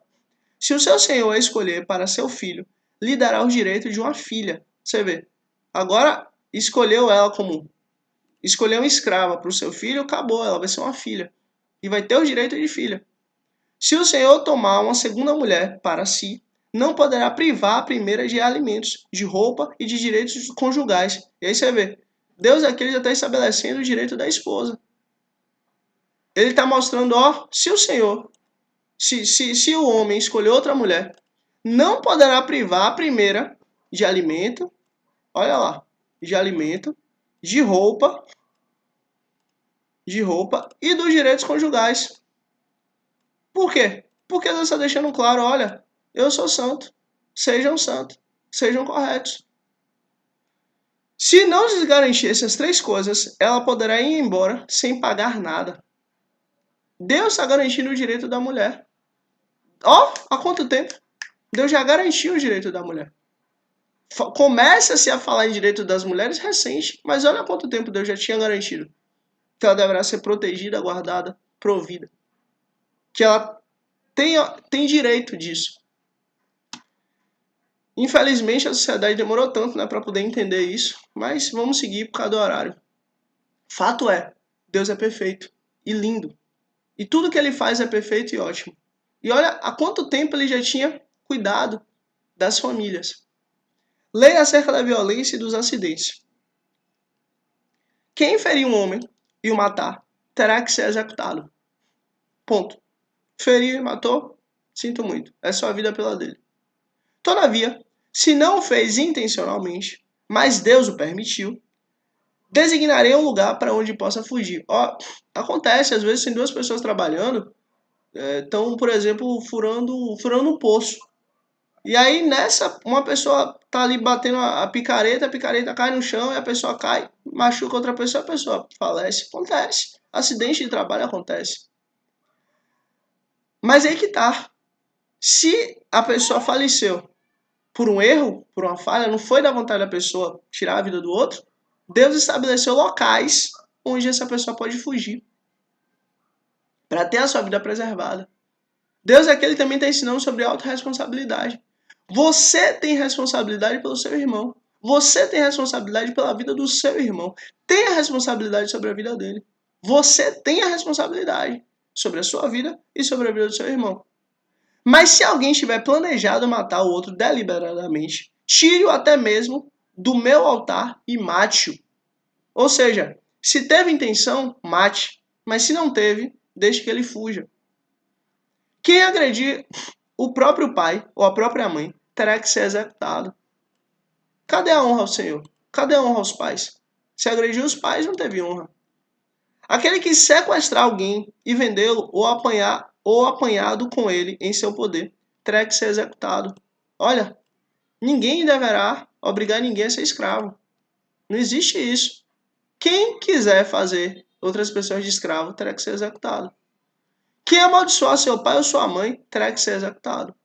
Se o seu senhor a escolher para seu filho, lhe dará o direito de uma filha. Você vê. Agora, escolheu ela como... Escolheu uma escrava para o seu filho, acabou, ela vai ser uma filha. E vai ter o direito de filha. Se o senhor tomar uma segunda mulher para si, não poderá privar a primeira de alimentos, de roupa e de direitos conjugais. E aí você vê. Deus aqui já está estabelecendo o direito da esposa. Ele está mostrando, se o senhor... Se o homem escolher outra mulher, não poderá privar a primeira de alimento, olha lá, de alimento, de roupa e dos direitos conjugais. Por quê? Porque Deus está deixando claro, olha, eu sou santo, sejam corretos. Se não lhes garantir essas 3 coisas, ela poderá ir embora sem pagar nada. Deus está garantindo o direito da mulher. Há quanto tempo? Deus já garantiu o direito da mulher. Começa-se a falar em direito das mulheres recente, mas olha há quanto tempo Deus já tinha garantido que ela deverá ser protegida, guardada, provida. Que ela tem direito disso. Infelizmente a sociedade demorou tanto para poder entender isso, mas vamos seguir por causa do horário. Fato é, Deus é perfeito e lindo. E tudo que ele faz é perfeito e ótimo. E olha há quanto tempo ele já tinha cuidado das famílias. Lei acerca da violência e dos acidentes. Quem ferir um homem e o matar, terá que ser executado. Ponto. Feriu e matou? Sinto muito. É sua vida pela dele. Todavia, se não o fez intencionalmente, mas Deus o permitiu, Designarei um lugar para onde possa fugir. Ó, acontece, às vezes tem duas pessoas trabalhando, estão, por exemplo, furando um poço. E aí nessa, uma pessoa tá ali batendo a picareta cai no chão e a pessoa cai, machuca outra pessoa, a pessoa falece. Acontece. Acidente de trabalho acontece. Mas aí que tá. Se a pessoa faleceu por um erro, por uma falha, não foi da vontade da pessoa tirar a vida do outro, Deus estabeleceu locais onde essa pessoa pode fugir para ter a sua vida preservada. Deus aqui ele também está ensinando sobre autorresponsabilidade. Você tem responsabilidade pelo seu irmão. Você tem responsabilidade pela vida do seu irmão. Tenha responsabilidade sobre a vida dele. Você tem a responsabilidade sobre a sua vida e sobre a vida do seu irmão. Mas se alguém tiver planejado matar o outro deliberadamente, tire-o até mesmo do meu altar e mate-o. Ou seja, se teve intenção, mate. Mas se não teve, deixe que ele fuja. Quem agredir o próprio pai ou a própria mãe terá que ser executado. Cadê a honra ao Senhor? Cadê a honra aos pais? Se agredir os pais, não teve honra. Aquele que sequestrar alguém e vendê-lo ou apanhado com ele em seu poder terá que ser executado. Olha, ninguém deverá obrigar ninguém a ser escravo. Não existe isso. Quem quiser fazer outras pessoas de escravo terá que ser executado. Quem amaldiçoar seu pai ou sua mãe terá que ser executado.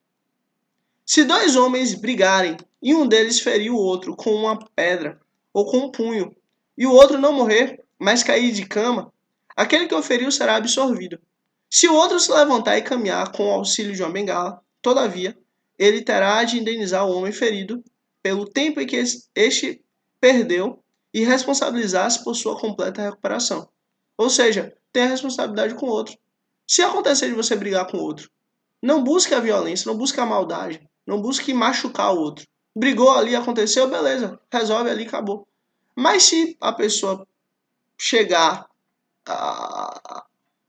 Se dois homens brigarem e um deles ferir o outro com uma pedra ou com um punho, e o outro não morrer, mas cair de cama, aquele que o feriu será absorvido. Se o outro se levantar e caminhar com o auxílio de uma bengala, todavia, ele terá de indenizar o homem ferido pelo tempo em que este perdeu e responsabilizar-se por sua completa recuperação. Ou seja, tem a responsabilidade com o outro. Se acontecer de você brigar com o outro, não busque a violência, não busque a maldade, não busque machucar o outro. Brigou ali, aconteceu, beleza, resolve ali, acabou. Mas se a pessoa chegar a,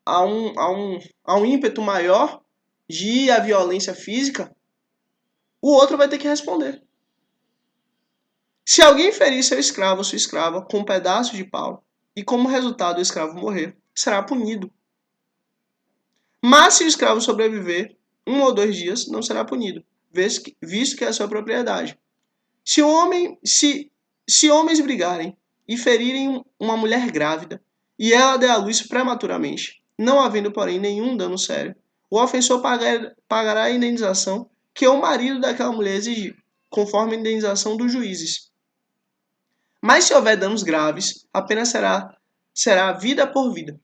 a um ímpeto maior de ir à violência física, o outro vai ter que responder. Se alguém ferir seu escravo ou sua escrava com um pedaço de pau e como resultado o escravo morrer, será punido. Mas se o escravo sobreviver 1 ou 2 dias, não será punido, visto que é a sua propriedade. Se homens brigarem e ferirem uma mulher grávida e ela der à luz prematuramente, não havendo, porém, nenhum dano sério, o ofensor pagará a indenização que o marido daquela mulher exigir, conforme a indenização dos juízes. Mas se houver danos graves, apenas será vida por vida,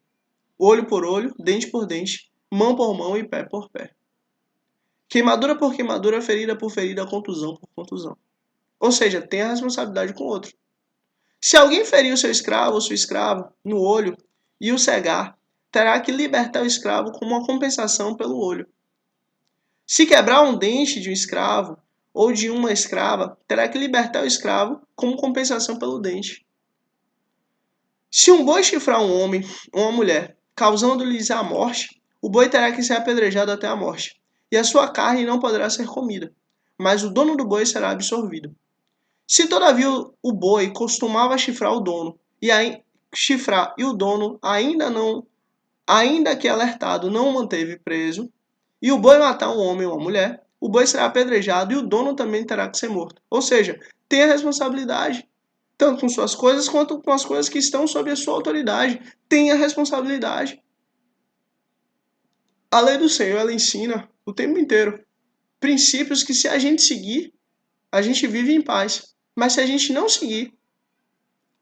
olho por olho, dente por dente, mão por mão e pé por pé. Queimadura por queimadura, ferida por ferida, contusão por contusão. Ou seja, tem a responsabilidade com o outro. Se alguém ferir o seu escravo ou sua escrava no olho e o cegar, terá que libertar o escravo como uma compensação pelo olho. Se quebrar um dente de um escravo ou de uma escrava, terá que libertar o escravo como compensação pelo dente. Se um boi chifrar um homem ou uma mulher, causando-lhes a morte, o boi terá que ser apedrejado até a morte, e a sua carne não poderá ser comida, mas o dono do boi será absorvido. Se todavia o boi costumava chifrar o dono, e o dono ainda que alertado não o manteve preso, e o boi matar um homem ou uma mulher, o boi será apedrejado e o dono também terá que ser morto. Ou seja, tem a responsabilidade, tanto com suas coisas quanto com as coisas que estão sob a sua autoridade. Tem a responsabilidade. A lei do Senhor, ela ensina o tempo inteiro princípios que, se a gente seguir, a gente vive em paz. Mas se a gente não seguir,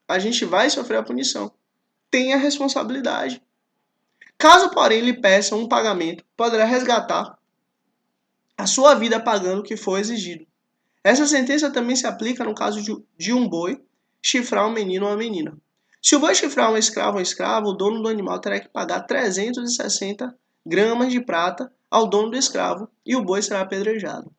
a gente vai sofrer a punição. Tenha responsabilidade. Caso, porém, lhe peça um pagamento, poderá resgatar a sua vida pagando o que for exigido. Essa sentença também se aplica no caso de um boi chifrar um menino ou uma menina. Se o boi chifrar um escravo ou escravo, o dono do animal terá que pagar 360 gramas de prata ao dono do escravo e o boi será apedrejado.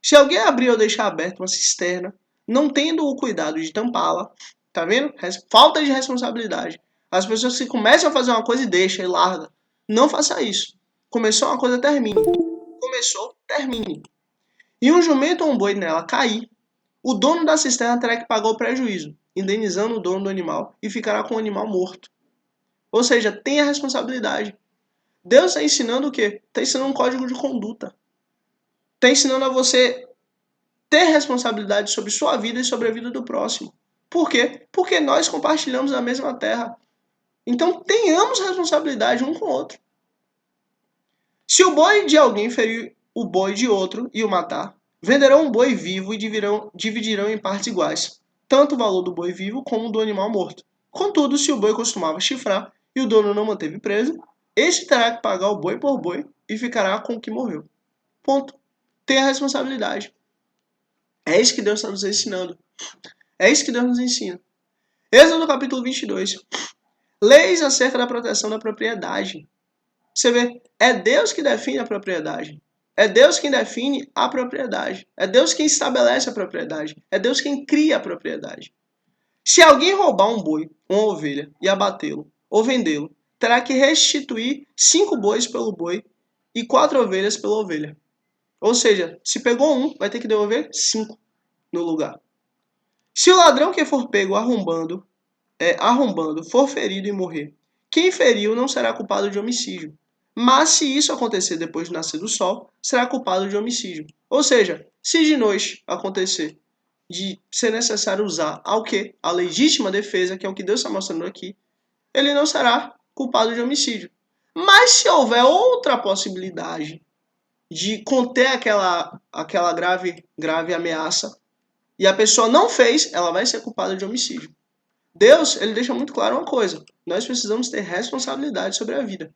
Se alguém abrir ou deixar aberta uma cisterna, não tendo o cuidado de tampá-la, tá vendo? Falta de responsabilidade. As pessoas que começam a fazer uma coisa e deixam e larga. Não faça isso. Começou uma coisa, termine. Começou, termine. E um jumento ou um boi nela cair, o dono da cisterna terá que pagar o prejuízo, indenizando o dono do animal e ficará com o animal morto. Ou seja, tem a responsabilidade. Deus está ensinando o quê? Está ensinando um código de conduta. Está ensinando a você ter responsabilidade sobre sua vida e sobre a vida do próximo. Por quê? Porque nós compartilhamos a mesma terra. Então tenhamos responsabilidade um com o outro. Se o boi de alguém ferir o boi de outro e o matar, venderão um boi vivo e dividirão em partes iguais, tanto o valor do boi vivo como do animal morto. Contudo, se o boi costumava chifrar e o dono não manteve preso, este terá que pagar o boi por boi e ficará com o que morreu. Ponto. Tem a responsabilidade. É isso que Deus está nos ensinando. É isso que Deus nos ensina. Êxodo capítulo 22. Leis acerca da proteção da propriedade. Você vê, é Deus que define a propriedade. É Deus quem define a propriedade. É Deus quem estabelece a propriedade. É Deus quem cria a propriedade. Se alguém roubar um boi, uma ovelha, e abatê-lo, ou vendê-lo, terá que restituir 5 bois pelo boi e 4 ovelhas pela ovelha. Ou seja, se pegou um, vai ter que devolver 5 no lugar. Se o ladrão que for pego arrombando for ferido e morrer, quem feriu não será culpado de homicídio. Mas se isso acontecer depois do nascer do sol, será culpado de homicídio. Ou seja, se de noite acontecer de ser necessário usar ao que? A legítima defesa, que é o que Deus está mostrando aqui, ele não será culpado de homicídio. Mas se houver outra possibilidade de conter aquela grave ameaça e a pessoa não fez, ela vai ser culpada de homicídio. Deus, ele deixa muito claro uma coisa: nós precisamos ter responsabilidade sobre a vida.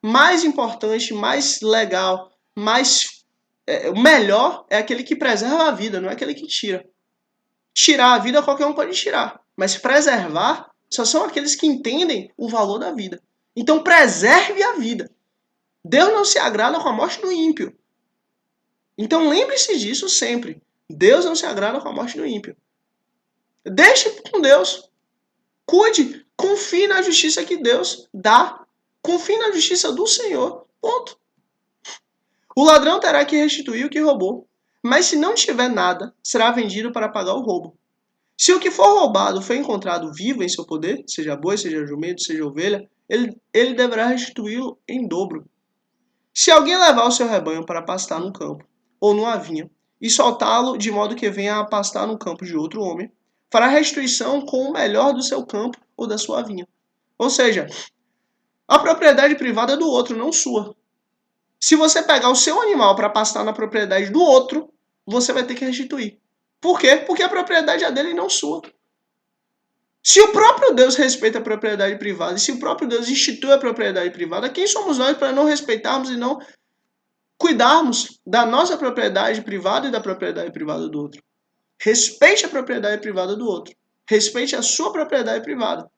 Mais importante, mais legal, o melhor é aquele que preserva a vida, não é aquele que tira. Tirar a vida qualquer um pode tirar, mas preservar só são aqueles que entendem o valor da vida. Então preserve a vida. Deus não se agrada com a morte do ímpio. Então lembre-se disso sempre. Deus não se agrada com a morte do ímpio. Deixe com Deus. Cuide, confie na justiça que Deus dá. Confie na justiça do Senhor. Ponto. O ladrão terá que restituir o que roubou, mas se não tiver nada, será vendido para pagar o roubo. Se o que for roubado foi encontrado vivo em seu poder, seja boi, seja jumento, seja ovelha, ele deverá restituí-lo em dobro. Se alguém levar o seu rebanho para pastar num campo ou numa vinha e soltá-lo de modo que venha a pastar no campo de outro homem, fará restituição com o melhor do seu campo ou da sua vinha. Ou seja, a propriedade privada é do outro, não sua. Se você pegar o seu animal para pastar na propriedade do outro, você vai ter que restituir. Por quê? Porque a propriedade é dele e não sua. Se o próprio Deus respeita a propriedade privada, e se o próprio Deus institui a propriedade privada, quem somos nós para não respeitarmos e não cuidarmos da nossa propriedade privada e da propriedade privada do outro? Respeite a propriedade privada do outro. Respeite a sua propriedade privada.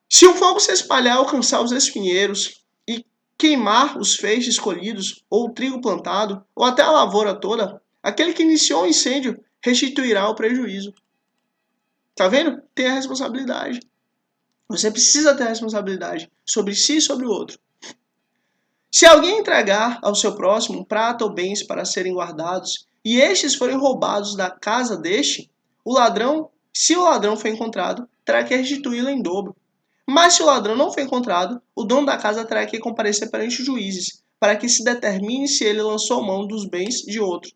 Se o fogo se espalhar, alcançar os espinheiros e queimar os feixes colhidos, ou o trigo plantado, ou até a lavoura toda, aquele que iniciou o incêndio restituirá o prejuízo. Tá vendo? Tem a responsabilidade. Você precisa ter a responsabilidade sobre si e sobre o outro. Se alguém entregar ao seu próximo prata ou bens para serem guardados, e estes forem roubados da casa deste, se o ladrão for encontrado, terá que restituí-lo em dobro. Mas se o ladrão não for encontrado, o dono da casa terá que comparecer perante os juízes, para que se determine se ele lançou mão dos bens de outro.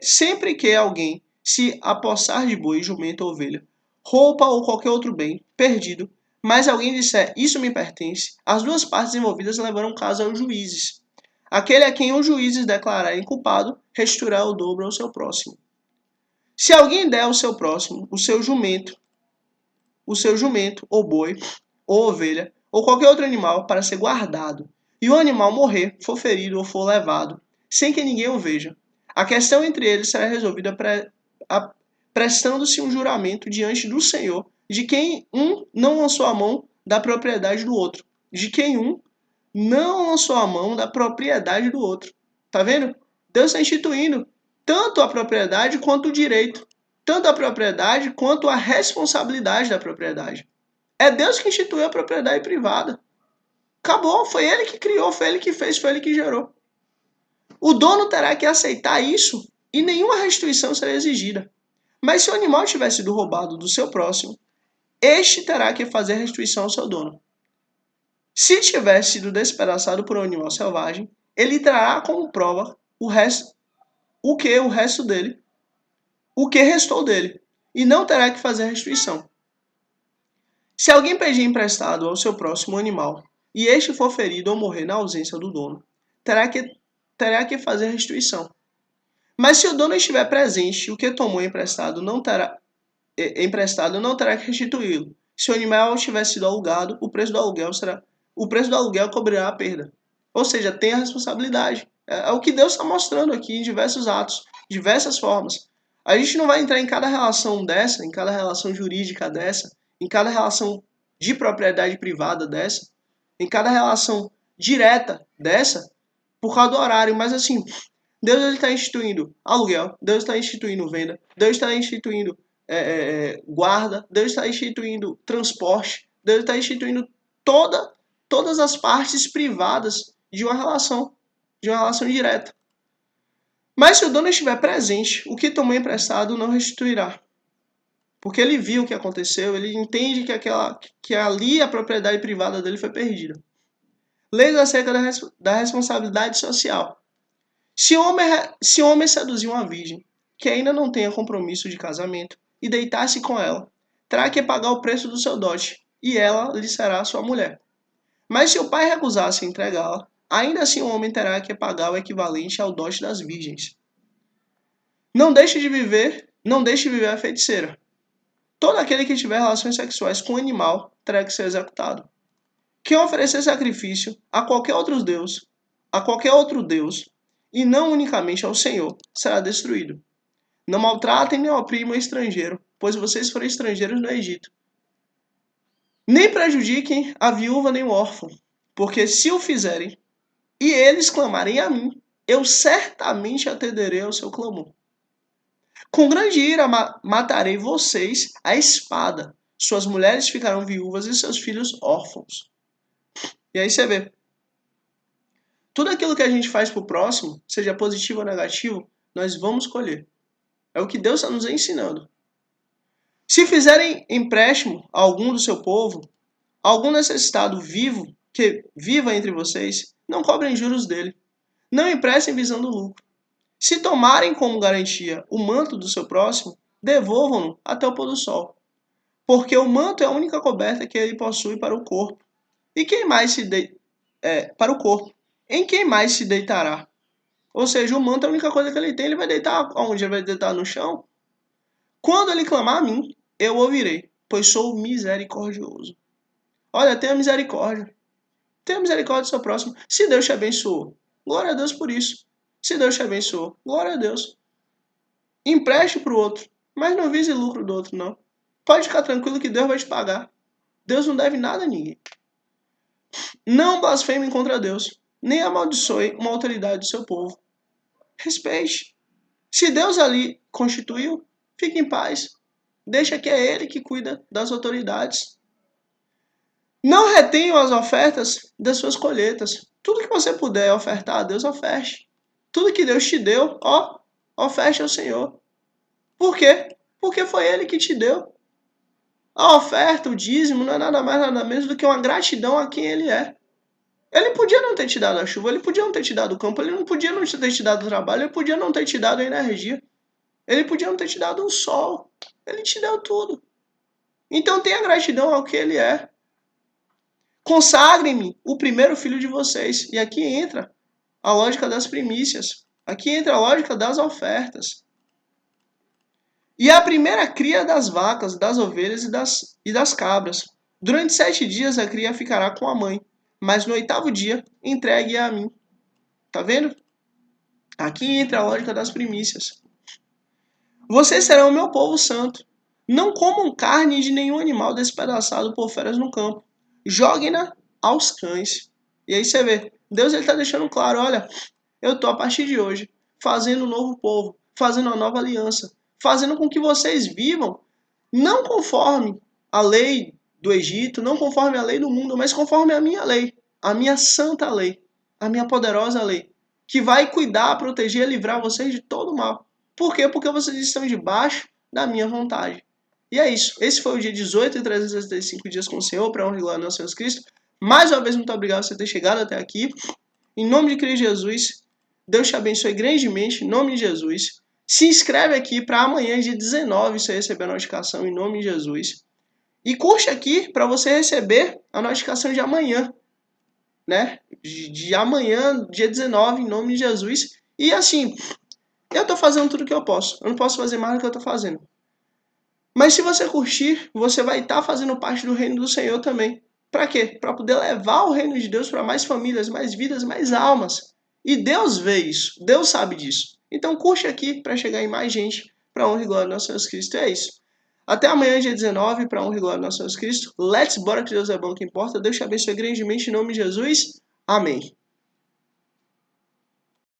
Sempre que alguém se apossar de boi, jumento ou ovelha, roupa ou qualquer outro bem perdido, mas alguém disser, isso me pertence, as duas partes envolvidas levarão caso aos juízes. Aquele a quem os juízes declararem culpado, restituirá o dobro ao seu próximo. Se alguém der ao seu próximo o seu jumento, ou boi, ou ovelha, ou qualquer outro animal para ser guardado, e o animal morrer, for ferido ou for levado, sem que ninguém o veja, a questão entre eles será resolvida prestando-se um juramento diante do Senhor, de quem um não lançou a mão da propriedade do outro. De quem um não lançou a mão da propriedade do outro. Tá vendo? Deus está instituindo tanto a propriedade quanto o direito. Tanto a propriedade quanto a responsabilidade da propriedade. É Deus que instituiu a propriedade privada. Acabou, foi Ele que criou, foi Ele que fez, foi Ele que gerou. O dono terá que aceitar isso e nenhuma restituição será exigida. Mas se o animal tiver sido roubado do seu próximo, este terá que fazer restituição ao seu dono. Se tiver sido despedaçado por um animal selvagem, ele trará como prova o que restou dele, e não terá que fazer restituição. Se alguém pedir emprestado ao seu próximo animal, e este for ferido ou morrer na ausência do dono, terá que fazer restituição. Mas se o dono estiver presente, o que tomou emprestado não terá que restituí-lo. Se o animal tiver sido alugado, o preço do aluguel cobrirá a perda. Ou seja, tem a responsabilidade. É o que Deus está mostrando aqui em diversos atos, diversas formas. A gente não vai entrar em cada relação dessa, em cada relação jurídica dessa, em cada relação de propriedade privada dessa, em cada relação direta dessa, por causa do horário. Mas assim, Deus está instituindo aluguel, Deus está instituindo venda, Deus está instituindo guarda, Deus está instituindo transporte, Deus está instituindo todas as partes privadas de uma relação direta. Mas se o dono estiver presente, o que tomou emprestado não restituirá. Porque ele viu o que aconteceu, ele entende que ali a propriedade privada dele foi perdida. Leis acerca da responsabilidade social. Se homem seduzir uma virgem, que ainda não tenha compromisso de casamento, e deitar-se com ela, terá que pagar o preço do seu dote, e ela lhe será sua mulher. Mas se o pai recusar-se a entregá-la, ainda assim o homem terá que pagar o equivalente ao dote das virgens. Não deixe viver a feiticeira. Todo aquele que tiver relações sexuais com um animal terá que ser executado. Quem oferecer sacrifício a qualquer outro deus, e não unicamente ao Senhor, será destruído. Não maltratem nem oprimam o estrangeiro, pois vocês foram estrangeiros no Egito. Nem prejudiquem a viúva nem o órfão, porque se o fizerem, e eles clamarem a mim, eu certamente atenderei ao seu clamor. Com grande ira matarei vocês à espada. Suas mulheres ficarão viúvas e seus filhos órfãos. E aí você vê. Tudo aquilo que a gente faz para o próximo, seja positivo ou negativo, nós vamos colher. É o que Deus está nos ensinando. Se fizerem empréstimo a algum do seu povo, algum necessitado que viva entre vocês, não cobrem juros dele. Não emprestem visando lucro. Se tomarem como garantia o manto do seu próximo, devolvam-no até o pôr do sol. Porque o manto é a única coberta que ele possui para o corpo. E quem mais para o corpo? Em quem mais se deitará? Ou seja, o manto é a única coisa que ele tem. Ele vai deitar onde? Ele vai deitar no chão? Quando ele clamar a mim, eu ouvirei, pois sou misericordioso. Olha, tenha misericórdia. Tenha misericórdia do seu próximo. Se Deus te abençoou, glória a Deus por isso. Se Deus te abençoou, glória a Deus. Empreste para o outro, mas não vise lucro do outro, não. Pode ficar tranquilo que Deus vai te pagar. Deus não deve nada a ninguém. Não blasfeme contra Deus, nem amaldiçoe uma autoridade do seu povo. Respeite. Se Deus ali constituiu, fique em paz. Deixa que é Ele que cuida das autoridades. Não retenham as ofertas das suas colheitas. Tudo que você puder ofertar a Deus, oferte. Tudo que Deus te deu, oferte ao Senhor. Por quê? Porque foi Ele que te deu. A oferta, o dízimo, não é nada mais, nada menos do que uma gratidão a quem Ele é. Ele podia não ter te dado a chuva, Ele podia não ter te dado o campo, Ele não podia não ter te dado o trabalho, Ele podia não ter te dado a energia, Ele podia não ter te dado o sol. Ele te deu tudo. Então tenha gratidão ao que Ele é. Consagrem-me o primeiro filho de vocês. E aqui entra a lógica das primícias. Aqui entra a lógica das ofertas. E a primeira cria das vacas, das ovelhas e das cabras. Durante 7 dias a cria ficará com a mãe, mas no 8º dia entregue-a a mim. Tá vendo? Aqui entra a lógica das primícias. Vocês serão o meu povo santo. Não comam carne de nenhum animal despedaçado por feras no campo. Joguem-na aos cães. E aí você vê, Deus está deixando claro, olha, eu estou a partir de hoje fazendo um novo povo, fazendo uma nova aliança, fazendo com que vocês vivam não conforme a lei do Egito, não conforme a lei do mundo, mas conforme a minha lei, a minha santa lei, a minha poderosa lei, que vai cuidar, proteger e livrar vocês de todo mal. Por quê? Porque vocês estão debaixo da minha vontade. E é isso. Esse foi o dia 18 e 365 dias com o Senhor, para honra e glória do nosso Senhor Jesus Cristo. Mais uma vez, muito obrigado por você ter chegado até aqui. Em nome de Cristo Jesus, Deus te abençoe grandemente, em nome de Jesus. Se inscreve aqui para amanhã, dia 19, você receber a notificação, em nome de Jesus. E curte aqui para você receber a notificação de amanhã, né? De amanhã, dia 19, em nome de Jesus. E assim, eu estou fazendo tudo o que eu posso. Eu não posso fazer mais do que eu estou fazendo. Mas se você curtir, você vai estar fazendo parte do reino do Senhor também. Para quê? Para poder levar o reino de Deus para mais famílias, mais vidas, mais almas. E Deus vê isso. Deus sabe disso. Então curte aqui para chegar em mais gente. Para honra e glória do nosso Jesus Cristo. É isso. Até amanhã, dia 19, para honra e glória do nosso Jesus Cristo. Let's bora que Deus é bom, que importa. Deus te abençoe grandemente em nome de Jesus. Amém.